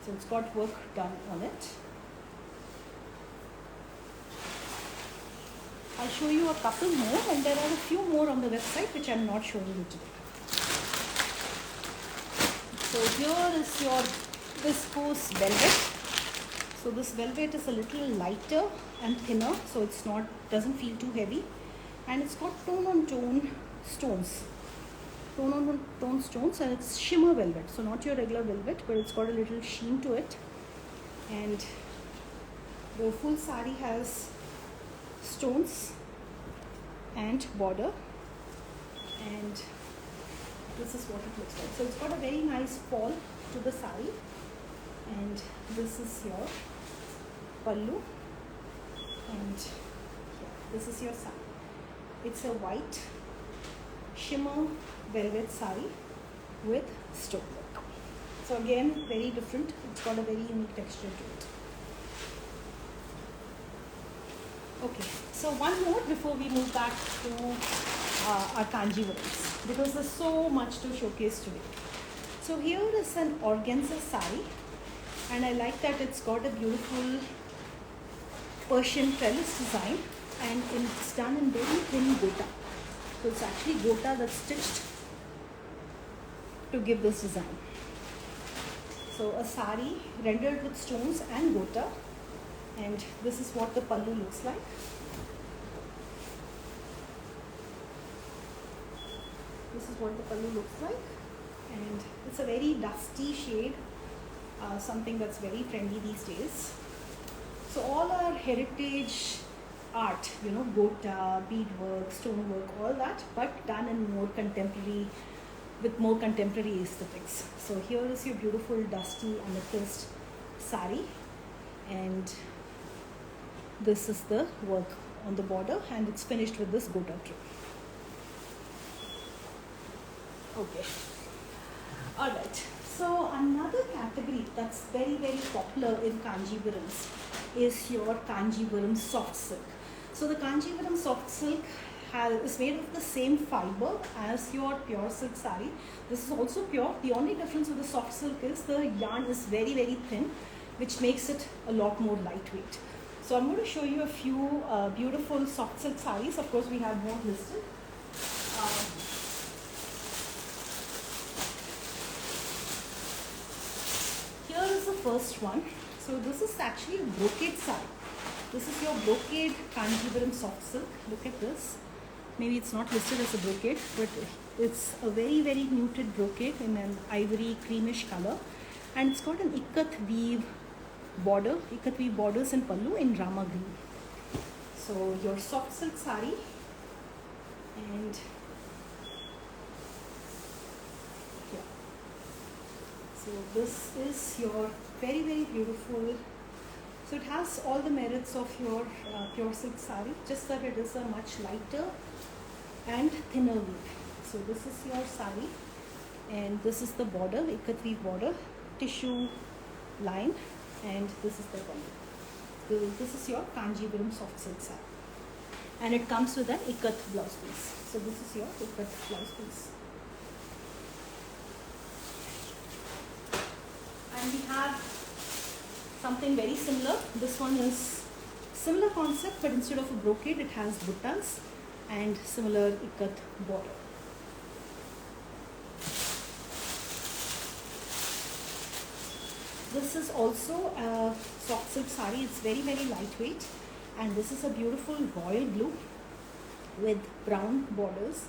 So it's got work done on it. I'll show you a couple more, and there are a few more on the website which I'm not showing you today. So here is your viscose velvet. So this velvet is a little lighter and thinner, so it's not, doesn't feel too heavy, and it's got tone on tone stones. Tone on tone stones, and it's shimmer velvet. So not your regular velvet, but it's got a little sheen to it. And the full saree has stones and border, and this is what it looks like. So it's got a very nice fall to the saree, and this is your pallu, and this is your saree. It's a white shimmer velvet saree with stone work. So again, very different. It's got a very unique texture to it. Okay, so one more before we move back to our Kanjivarams, because there's so much to showcase today. So here is an organza saree, and I like that it's got a beautiful Persian trellis design, and it's done in very thin gota. So it's actually gota that's stitched to give this design. So a saree rendered with stones and gota, and this is what the pallu looks like. This is what the pallu looks like, and it's a very dusty shade, something that's very trendy these days. So all our heritage art, you know, gota, beadwork, stonework, all that, but done in more contemporary, with more contemporary aesthetics. So here is your beautiful dusty amethyst saree, and this is the work on the border, and it's finished with this gota trim. Okay. All right. So another category that's very, very popular in Kanjivarams is your Kanjivaram soft silk. So the Kanjivaram soft silk is made of the same fiber as your pure silk saree. This is also pure. The only difference with the soft silk is the yarn is very, very thin, which makes it a lot more lightweight. So I'm going to show you a few beautiful soft silk sarees. Of course, we have more listed. Here is the first one. So this is actually a brocade saree. This is your brocade Kanjivaram soft silk. Look at this. Maybe it's not listed as a brocade, but it's a very, very muted brocade in an ivory creamish color. And it's got an Ikat weave border, Ikat weave borders and pallu in Rama green. So your soft silk saree, and yeah. So this is your very, very beautiful. So it has all the merits of your pure silk saree, just that it is a much lighter and thinner weave. So this is your saree, and this is the border, Ikat weave border, tissue line, and this is the pallu. So this is your Kanjivaram soft silk saree, and it comes with an Ikat blouse piece. So this is your Ikat blouse piece. And we have something very similar. This one is similar concept, but instead of a brocade, it has buttas and similar Ikat border. This is also a soft silk saree. It's very, very lightweight, and this is a beautiful royal blue with brown borders,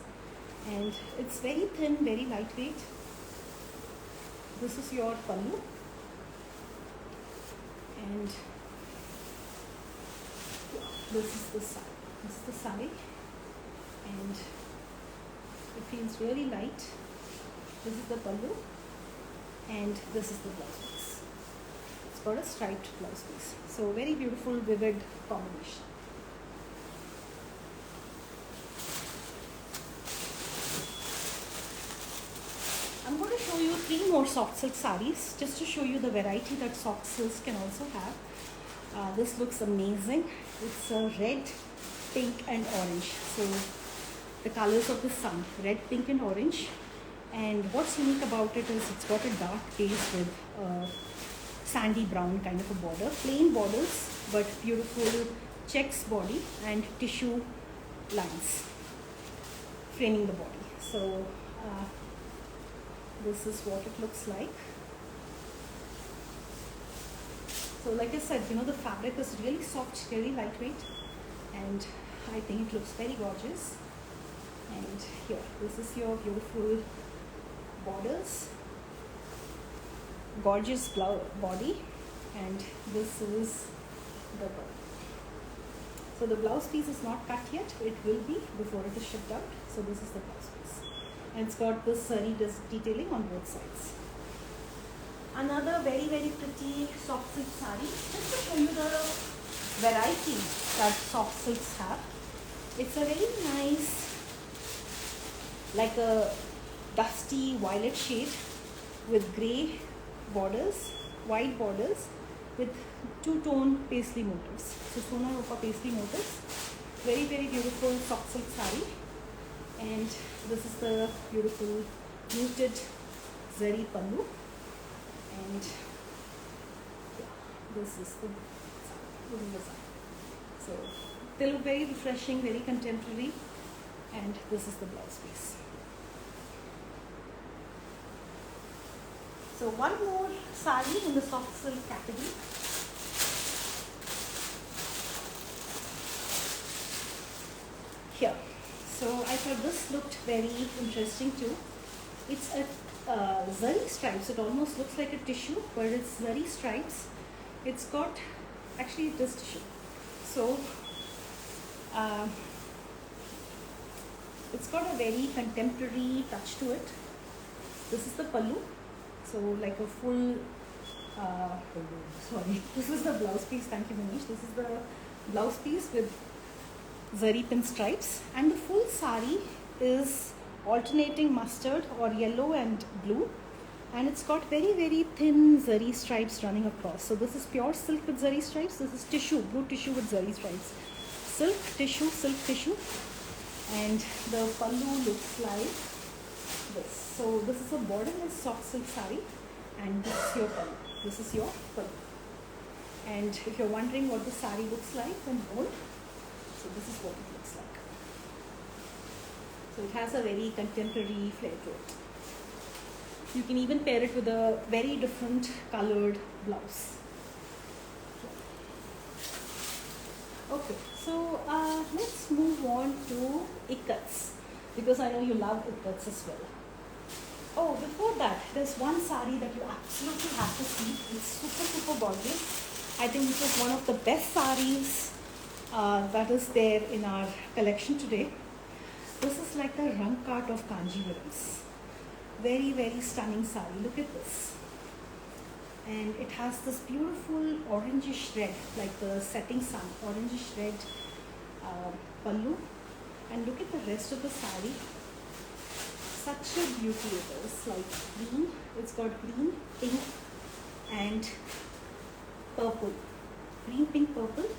and it's very thin, very lightweight. This is your pallu, and this is the saree. This is the saree, and it feels really light. This is the pallu, and this is the blouse piece. It's got a striped blouse piece. So very beautiful, vivid combination. soft silk sarees, just to show you the variety that soft silks can also have. This looks amazing. It's a red, pink and orange. So the colors of the sun, red, pink and orange. And what's unique about it is it's got a dark base with sandy brown kind of a border. Plain borders, but beautiful checks body and tissue lines framing the body. So this is what it looks like. So like I said, the fabric is really soft, really lightweight, and I think it looks very gorgeous. And here, this is your beautiful borders, gorgeous body, and this is the body. So the blouse piece is not cut yet, it will be before it is shipped out. So this is the blouse piece, and it's got this saree detailing on both sides. Another very pretty soft silk saree, just to show you the variety that soft silks have. It's a very nice, like a dusty violet shade with grey borders, white borders with two-tone paisley motifs. So Sona Ropa paisley motifs. Very beautiful soft silk saree. And this is the beautiful muted zari pallu. And yeah, this is the saree. So they look very refreshing, very contemporary. And this is the blouse piece. So one more saree in the soft silk category. Here. So I thought this looked very interesting too. It's a zari stripes. It almost looks like a tissue, but it's zari stripes. It's got, actually it is tissue. So it's got a very contemporary touch to it. This is the pallu. So like a full, this is the blouse piece. Thank you, Manish. This is the blouse piece with zari pin stripes, and the full saree is alternating mustard or yellow and blue, and it's got very thin zari stripes running across. So this is pure silk with zari stripes. This is tissue, blue tissue with zari stripes. Silk tissue, and the pallu looks like this. So this is a borderless soft silk saree, and this is your pallu. This is your pallu. And if you're wondering what the saree looks like when worn, so this is what it looks like. So it has a very contemporary flair to it. You can even pair it with a very different colored blouse. Okay, so let's move on to ikats, because I know you love ikats as well. Oh, before that, there's one saree that you absolutely have to see. It's super gorgeous. I think this is one of the best sarees that is there in our collection today. This is like the rung cart of Kanjivarams. Very stunning saree. Look at this. And it has this beautiful orangish red, like the setting sun, orangish red pallu. And look at the rest of the saree. Such a beauty it is, like green. It's got green, pink and purple. Green, pink, purple.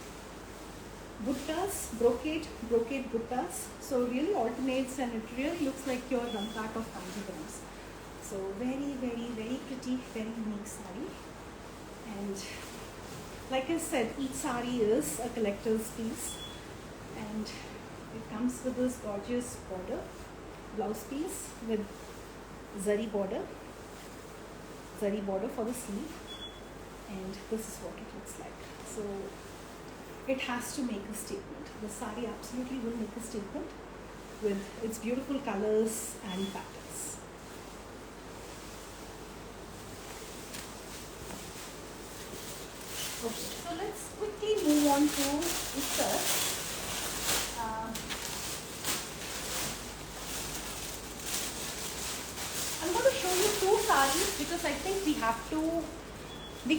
Buttas, brocade buttas. So really alternates, and it really looks like your ramkat of Kanjivarams. So very pretty, very unique saree. And like I said, each saree is a collector's piece, and it comes with this gorgeous border, blouse piece with zari border for the sleeve, and this is what it looks like. So it has to make a statement. The saree absolutely will make a statement with its beautiful colors and patterns. Okay, so let's quickly move on to Ikat. I'm going to show you two sarees because I think we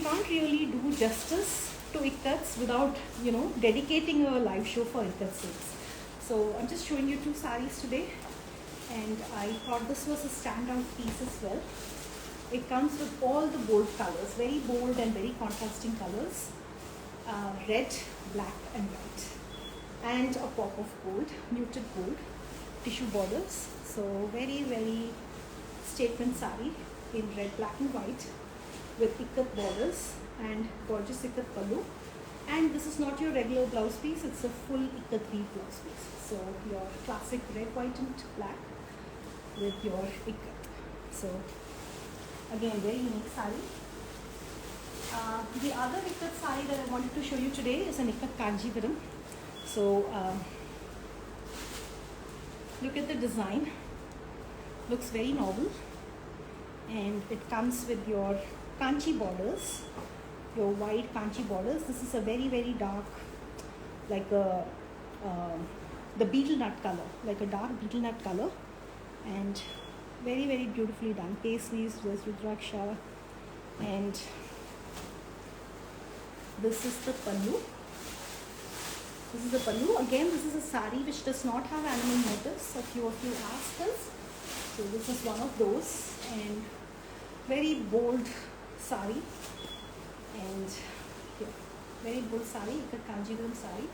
can't really do justice to Ikats without, dedicating a live show for Ikat silks. So I'm just showing you two sarees today, and I thought this was a standout piece as well. it comes with all the bold colors, very bold and very contrasting colors. Red, black and white. And a pop of gold, muted gold, tissue borders. So very, very statement saree in red, black and white with ikat borders and gorgeous ikat pallu. And this is not your regular blouse piece, it's a full ikat weave blouse piece. So your classic red, white and black with your ikat. So again, very unique saree. The other ikat saree that I wanted to show you today is an Ikat Kanjivaram. So look at the design, looks very novel, and it comes with your kanchi borders, your wide kanchi borders. This is a very, very dark, like a the beetle nut color, like a dark beetle nut color, and very, very beautifully done. Paisleys, there's Rudraksha, and this is the pallu. This is the pallu. Again, this is a saree which does not have animal motifs. A few of you asked us. So this is one of those, and very bold saree, and yeah, very bold saree, Ikat Kanjivaram saree,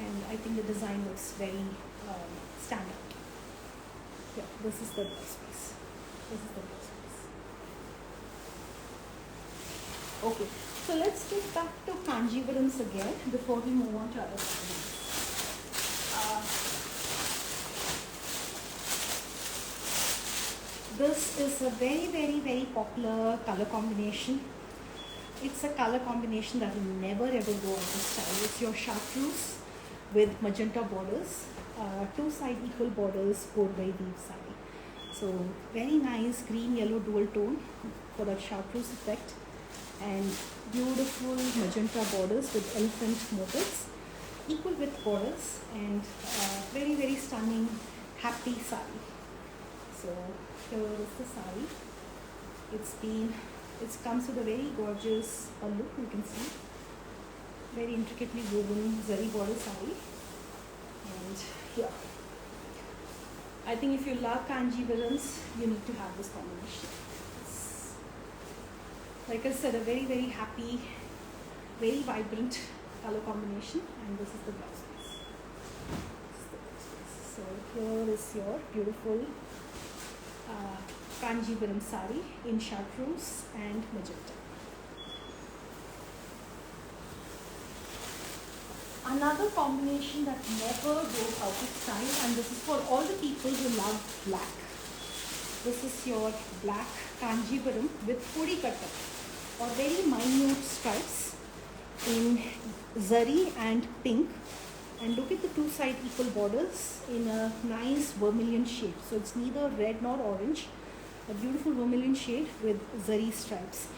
and I think the design looks very standard. Yeah, this is the blouse piece. This is the blouse piece. Okay, so let's get back to Kanjivarams again before we move on to other sarees. This is a very, very, very popular color combination. It's a color combination that will never ever go out of style. It's your chartreuse with magenta borders, two side equal borders, core by weave saree. So very nice green yellow dual tone for that chartreuse effect, and beautiful magenta borders with elephant motifs, equal width borders, and very, very stunning happy saree. So here is the saree. It comes with a very gorgeous pallu, you can see, very intricately woven zari border saree, and here, I think if you love Kanjivarams, you need to have this combination. It's, like I said, a very, very happy, very vibrant color combination, and this is the blouse piece. So here is your beautiful Kanjivaram saree in chartreuse and magenta. Another combination that never goes out of style, and this is for all the people who love black. This is your black Kanjivaram with puri katta, or very minute stripes in zari and pink. And look at the two side equal borders in a nice vermilion shade. So it's neither red nor orange, a beautiful vermilion shade with zari stripes.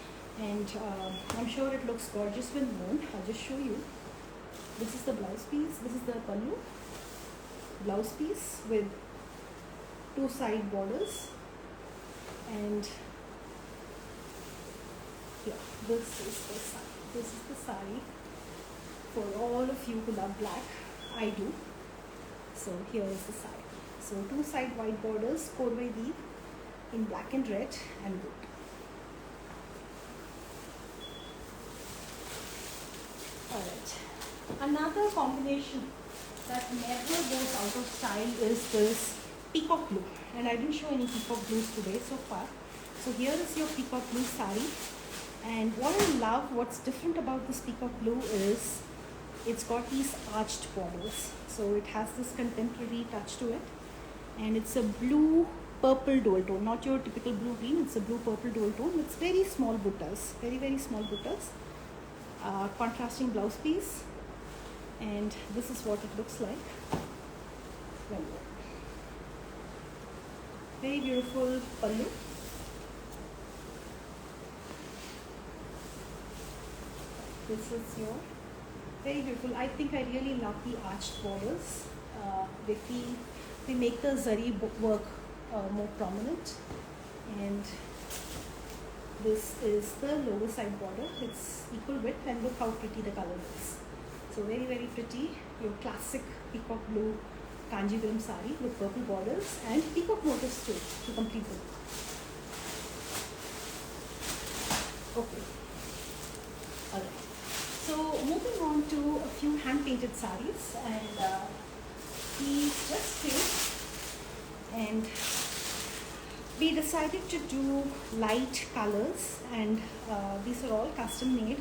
And I'm sure it looks gorgeous when worn. I'll just show you. This is the blouse piece. This is the pallu. Blouse piece with two side borders. And yeah, this is the saree. This is the saree for all of you who love black. I do. So here is the saree. So two side white borders, core by weave in black and red and gold. Alright. Another combination that never goes out of style is this peacock blue. And I didn't show any peacock blues today so far. So here is your peacock blue saree. And what I love, what's different about this peacock blue is it's got these arched borders. So it has this contemporary touch to it. And it's a blue purple dual tone, not your typical blue green, it's a blue purple dual tone. It's very small buttas, very, very small buttas. Contrasting blouse piece. And this is what it looks like when worn. Very beautiful pallu. This is your very beautiful. I think I really love the arched borders. They make the zari work more prominent. And this is the lower side border. It's equal width, and look how pretty the color is. So very, very pretty. Your classic peacock blue Kanjivaram saree with purple borders and peacock motifs too to complete the look. Okay. Alright. So moving on to a few hand painted sarees, and we just came and we decided to do light colors, and these are all custom made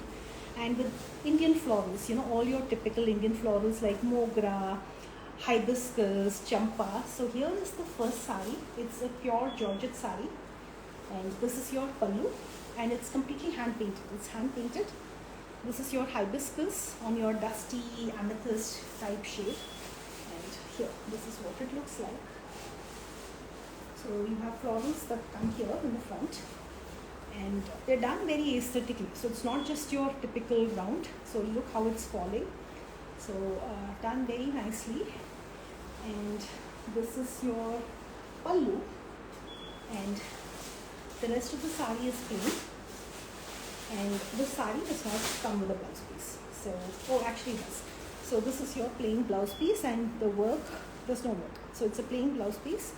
and with Indian florals, all your typical Indian florals like mogra, hibiscus, champa. So here is the first saree. It's a pure Georgette saree, and this is your pallu, and it's completely hand painted. It's hand painted. This is your hibiscus on your dusty amethyst type shade, and here, this is what it looks like. So you have florals that come here in the front, and they're done very aesthetically. So it's not just your typical round. So look how it's falling. So done very nicely. And this is your pallu, and the rest of the saree is plain. And this saree does not come with a blouse piece. So, oh, actually it does. So this is your plain blouse piece, and the work, there's no work. So it's a plain blouse piece,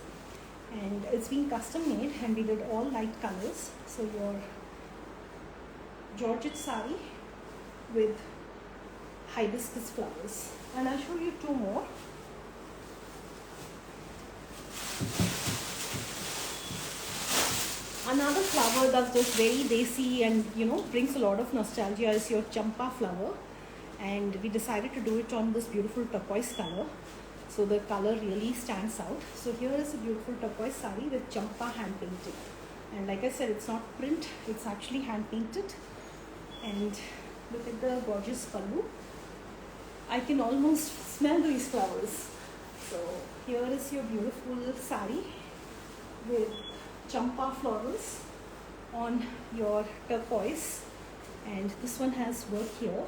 and it's been custom made, and we did all light colors. So your Georgette saree with hibiscus flowers. And I'll show you two more. Another flower that's just very desi and brings a lot of nostalgia is your champa flower, and we decided to do it on this beautiful turquoise color, so the color really stands out. So here is a beautiful turquoise saree with champa hand painted, and like I said, it's not print, it's actually hand painted. And look at the gorgeous pallu. I can almost smell these flowers. So here is your beautiful saree with champa florals on your turquoise, and this one has work here,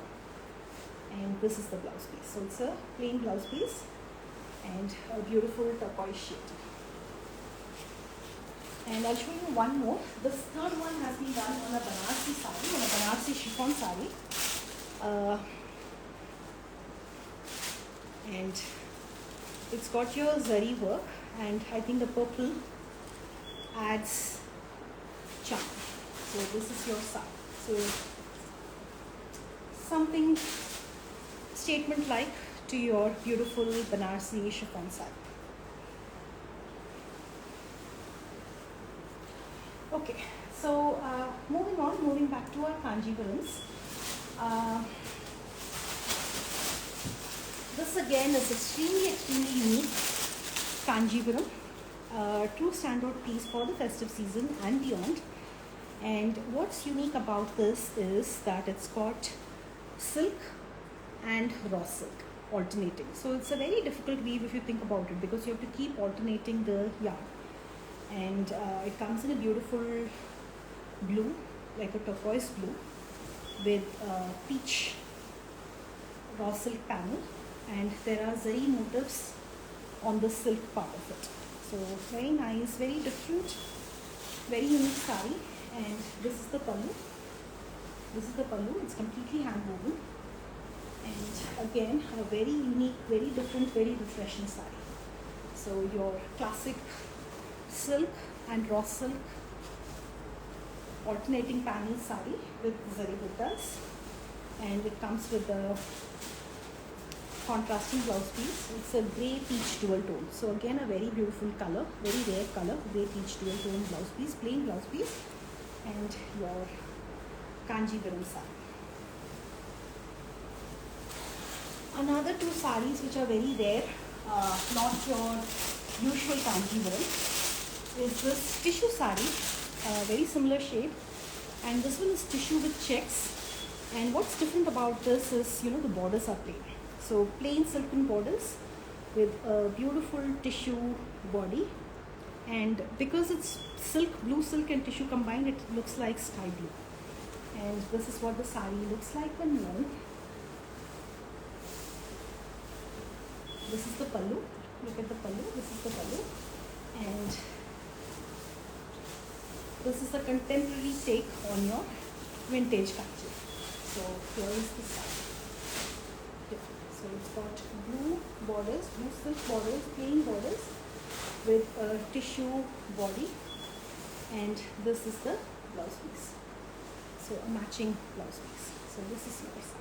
and this is the blouse piece. So it's a plain blouse piece and a beautiful turquoise shade. And I'll show you one more. This third one has been done on a Banarsi saree, on a Banarsi chiffon saree, and it's got your zari work, and I think the purple adds charm. So this is your saree. So something statement like to your beautiful Banarsi chiffon saree. Okay, so moving back to our Kanjivarams. This again is extremely unique Kanjivaram. True standout piece for the festive season and beyond. And what's unique about this is that it's got silk and raw silk alternating. So it's a very difficult weave if you think about it, because you have to keep alternating the yarn. And it comes in a beautiful blue, like a turquoise blue, with peach raw silk panel, and there are zari motifs on the silk part of it. So very nice, very different, very unique saree. And this is the pallu. This is the pallu. It's completely hand woven, and again a very unique, very different, very refreshing saree. So your classic silk and raw silk alternating panel saree with zari buttas, and it comes with the contrasting blouse piece. It's a grey peach dual tone. So again a very beautiful color, very rare color, grey peach dual tone blouse piece, plain blouse piece, and your Kanjivaram saree. Another two sarees which are very rare, not your usual Kanjivaram, is this tissue saree, very similar shade, and this one is tissue with checks. And what's different about this is, the borders are plain. So plain silken borders with a beautiful tissue body, and because it's silk, blue silk and tissue combined, it looks like sky blue. And this is what the saree looks like when worn. This is the pallu. Look at the pallu. This is the pallu, and this is a contemporary take on your vintage kanji. So here is the saree. So it's got blue borders, blue silk borders, plain borders with a tissue body, and this is the blouse piece. So a matching blouse piece. So this is your sari.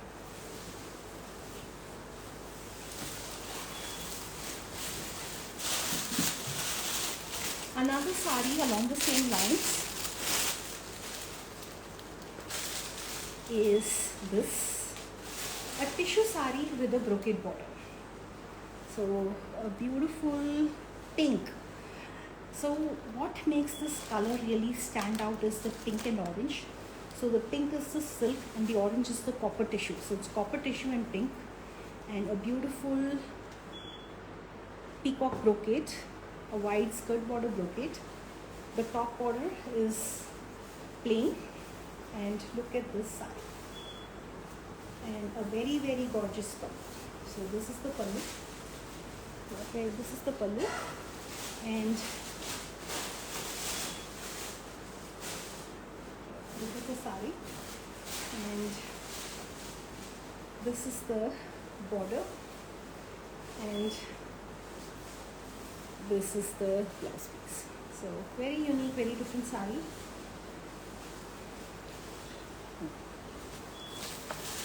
Another sari along the same lines is this, a tissue sari with a brocade border. So a beautiful pink. So what makes this color really stand out is the pink and orange. So the pink is the silk and the orange is the copper tissue. So it's copper tissue and pink, and a beautiful peacock brocade, a wide skirt border brocade. The top border is plain, and look at this side, and a very very gorgeous pallu. So this is the pallu. Okay, this is the pallu, and this is the sari, and this is the border, and this is the blouse piece. So very unique, very different sari.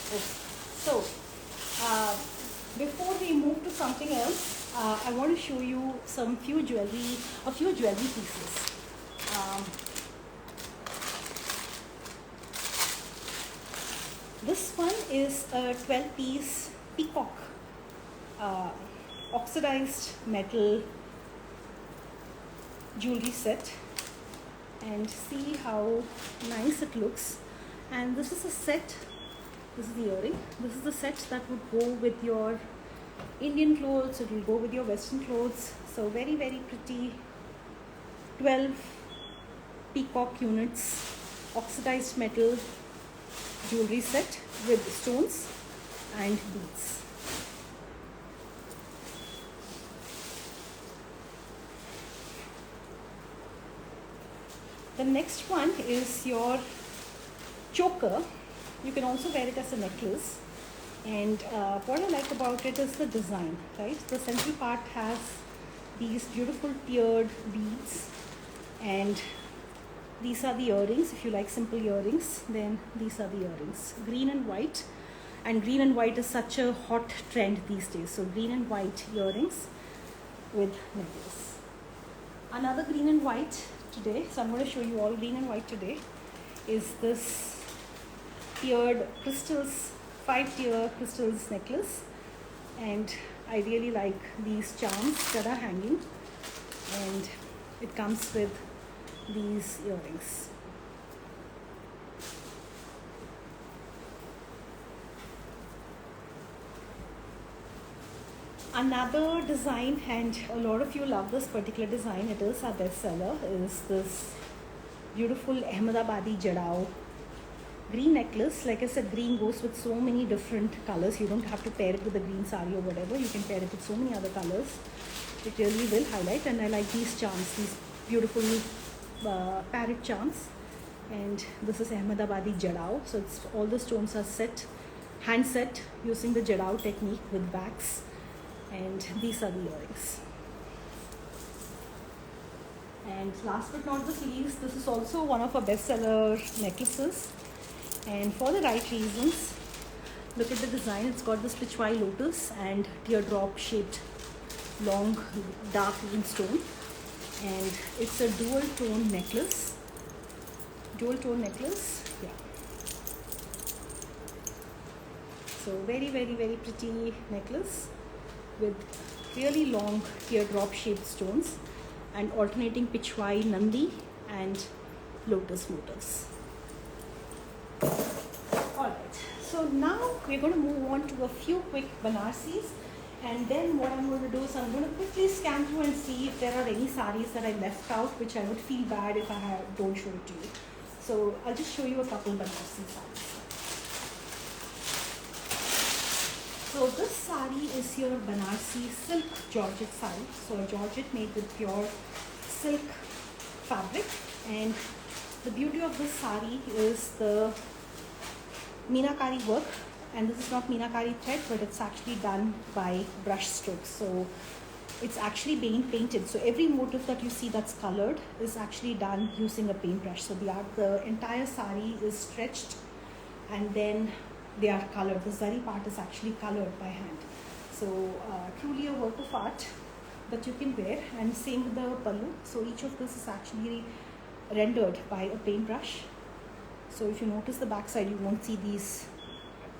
Okay. So before we move to something else, I want to show you a few jewelry pieces. This one is a 12-piece peacock oxidized metal jewelry set, and see how nice it looks. And this is a set, this is the earring, this is the set that would go with your Indian clothes, it will go with your Western clothes. So very very pretty 12 peacock units oxidized metal jewelry set with stones and beads. The next one is your choker. You can also wear it as a necklace, and what I like about it is the design, right? The central part has these beautiful tiered beads, and these are the earrings. If you like simple earrings, then these are the earrings, green and white. And green and white is such a hot trend these days, so green and white earrings with necklace. Another green and white today, so I'm going to show you all green and white today, is this tiered crystals, 5-tier crystals necklace, and I really like these charms that are hanging, and it comes with these earrings. Another design, and a lot of you love this particular design, it is our bestseller, is this beautiful Ahmedabadi Jadao green necklace. Like I said, green goes with so many different colors. You don't have to pair it with a green sari or whatever. You can pair it with so many other colors. It really will highlight. And I like these charms, these beautiful parrot charms. And this is Ahmedabadi Jadao. So it's all the stones are set, hand set using the Jadao technique with wax. And these are the earrings. And last but not the least, this is also one of our bestseller necklaces, and for the right reasons. Look at the design. It's got this pichwai lotus and teardrop shaped long dark green stone, and it's a dual tone necklace. Yeah. So very very very pretty necklace with really long teardrop shaped stones and alternating pichwai nandi and lotus motifs. Alright, so now we're going to move on to a few quick Banarsis, and then what I'm going to do is I'm going to quickly scan through and see if there are any saris that I left out, which I would feel bad if I don't show it to you. So I'll just show you a couple Banarsi saris. So this sari is your Banarsi silk georgette sari. So a georgette made with pure silk fabric, and the beauty of this sari is the meenakari work, and this is not meenakari thread, but it's actually done by brush strokes. So it's actually being painted. So every motif that you see that's colored is actually done using a paintbrush. So the entire sari is stretched and then they are colored. The zari part is actually colored by hand. So truly a work of art that you can wear, and same with the pallu. So each of this is actually rendered by a paintbrush. So if you notice the back side, you won't see these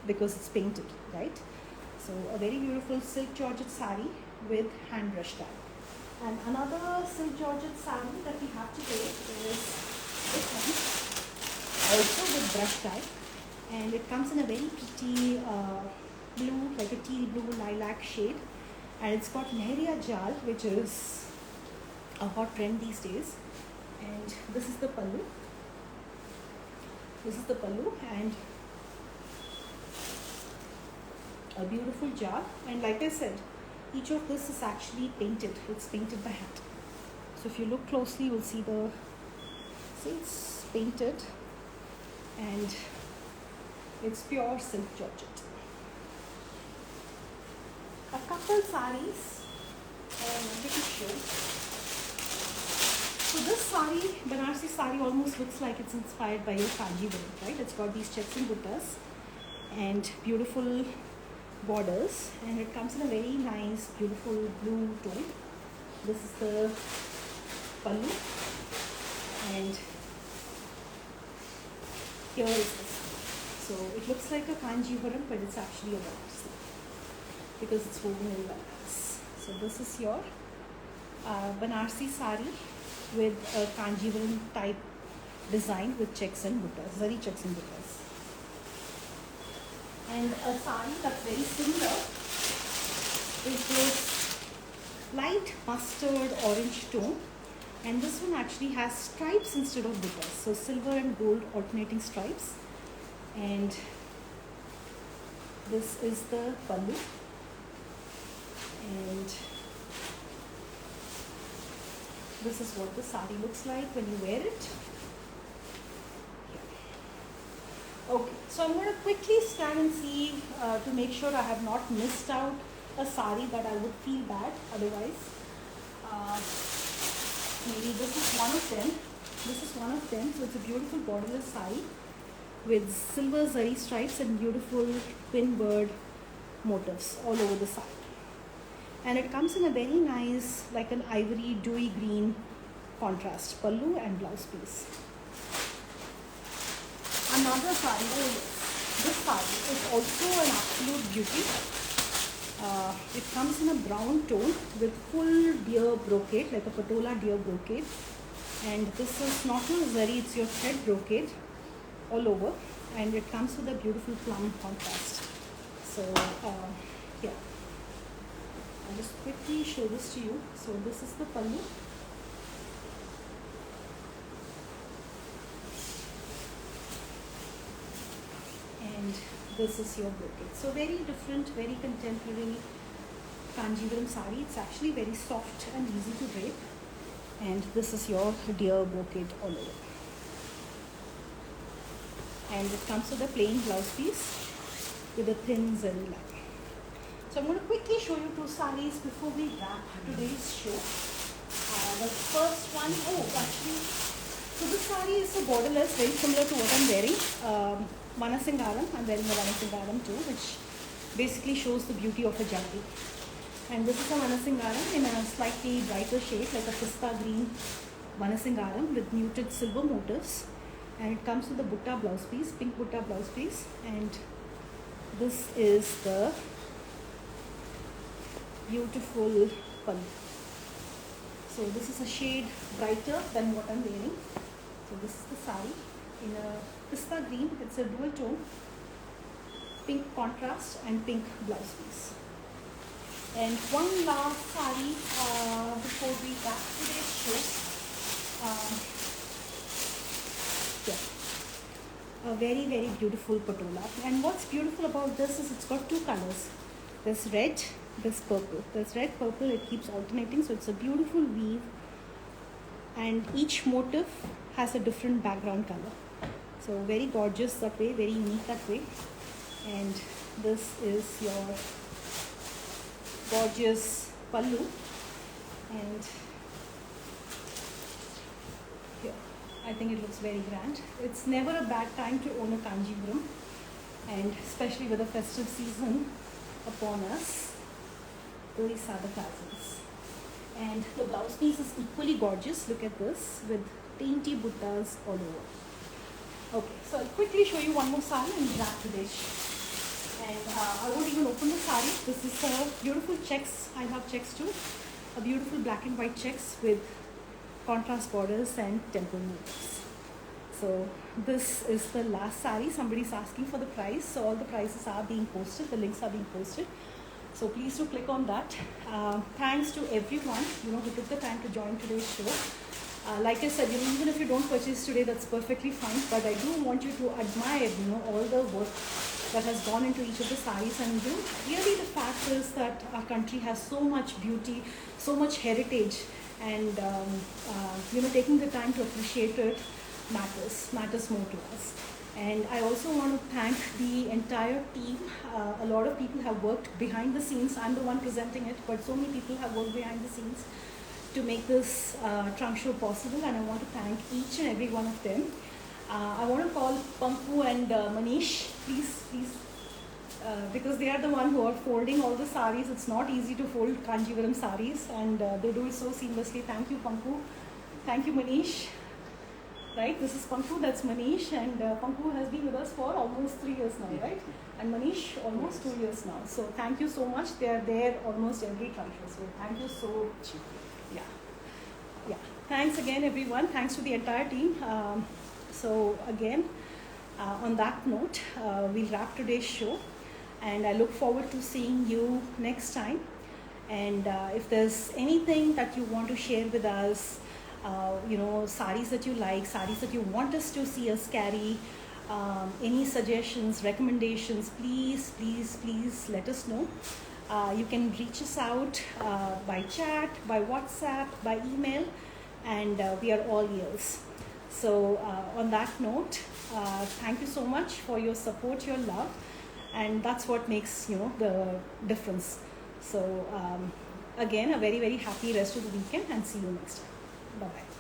because it's painted, right? So a very beautiful silk georgette saree with hand brush dye. And another silk georgette saree that we have today is this one, also with brush dye, and it comes in a very pretty blue, like a teal blue lilac shade, and it's got Nehriya Jal, which is a hot trend these days. And this is the pallu. This is the pallu, and a beautiful jar. And like I said, each of this is actually painted. It's painted by hand. So if you look closely, you'll see it's painted, and it's pure silk georgette. A couple sarees I wanted to show. So this saree, Banarsi saree, almost looks like it's inspired by your Kanjivaram, right? It's got these checks and buttas and beautiful borders, and it comes in a very nice, beautiful blue tone. This is the pallu, and here is this. So it looks like a Kanjivaram, but it's actually a Banarsi because it's woven in Banaras. So this is your Banarsi saree with a Kanjivaram type design with checks and buttas, zari checks and buttas. And a saree that's very similar is this light mustard orange tone, and this one actually has stripes instead of buttas, so silver and gold alternating stripes. And this is the pallu, and this is what the saree looks like when you wear it. Okay, so I'm going to quickly scan and see to make sure I have not missed out a saree that I would feel bad otherwise. Maybe this is one of them. This is one of them. So it's a beautiful borderless saree with silver zari stripes and beautiful twin bird motifs all over the saree. And it comes in a very nice, like an ivory dewy green contrast, pallu and blouse piece. Another saree, this saree is also an absolute beauty. It comes in a brown tone with full deer brocade, like a patola deer brocade. And this is not your zari, it's your thread brocade all over. And it comes with a beautiful plum contrast. So, yeah. I'll just quickly show this to you. So this is the pallu. And this is your brocade. So very different, very contemporary Kanjivaram saree. It's actually very soft and easy to drape. And this is your deer brocade all over. And it comes with a plain blouse piece with a thin zari line. So I'm going to quickly show you two sarees before we wrap today's show. The first one, so this saree is a borderless, very similar to what I'm wearing. Vanasingaram, I'm wearing a Vanasingaram too, which basically shows the beauty of a jaggi. And this is a Vanasingaram in a slightly brighter shade, like a pista green Vanasingaram with muted silver motifs. And it comes with a butta blouse piece, pink butta blouse piece. And this is the beautiful pallu. So this is a shade brighter than what I'm wearing. So this is the saree in a pista green. It's a dual tone, pink contrast and pink blouse piece. And one last saree before we wrap today's show. A very, very beautiful patola. And what's beautiful about this is it's got two colors. There's red, there's purple. There's red, purple, it keeps alternating. So it's a beautiful weave. And each motif has a different background color. So very gorgeous that way, very unique that way. And this is your gorgeous pallu And here, I think it looks very grand. It's never a bad time to own a Kanjivaram, and especially with the festive season upon us. These are the tassels. And the blouse piece is equally gorgeous. Look at this, with dainty buttas all over. Okay, so I'll quickly show you one more saree and wrap today's show. And I won't even open the saree. This is a beautiful checks. I have checks too. A beautiful black and white checks with contrast borders and temple motifs. So this is the last saree. Somebody's asking for the price. So all the prices are being posted. The links are being posted. So please do click on that. Thanks to everyone, who took the time to join today's show. Like I said, even if you don't purchase today, that's perfectly fine. But I do want you to admire, all the work that has gone into each of the sarees. And really the fact is that our country has so much beauty, so much heritage. And, taking the time to appreciate it matters more to us. And I also want to thank the entire team. A lot of people have worked behind the scenes. I'm the one presenting it, but so many people have worked behind the scenes to make this trunk show possible, and I want to thank each and every one of them. I want to call Panku and Manish, please, because they are the one who are folding all the sarees. It's not easy to fold Kanjivaram sarees, and they do it so seamlessly. Thank you, Panku. Thank you, Manish. Right, this is Panku, that's Manish, and Panku has been with us for almost 3 years now, right? And Manish, almost 2 years now. So thank you so much. They are there almost every trunk show. So thank you so much. Yeah. Thanks again, everyone. Thanks to the entire team. So again, on that note, we'll wrap today's show, and I look forward to seeing you next time. And if there's anything that you want to share with us, sarees that you like, sarees that you want us to see us carry, any suggestions, recommendations, please let us know. You can reach us out by chat, by WhatsApp, by email, and we are all ears. So on that note, thank you so much for your support, your love, and that's what makes the difference. So again, a very, very happy rest of the weekend, and see you next time. Bye-bye.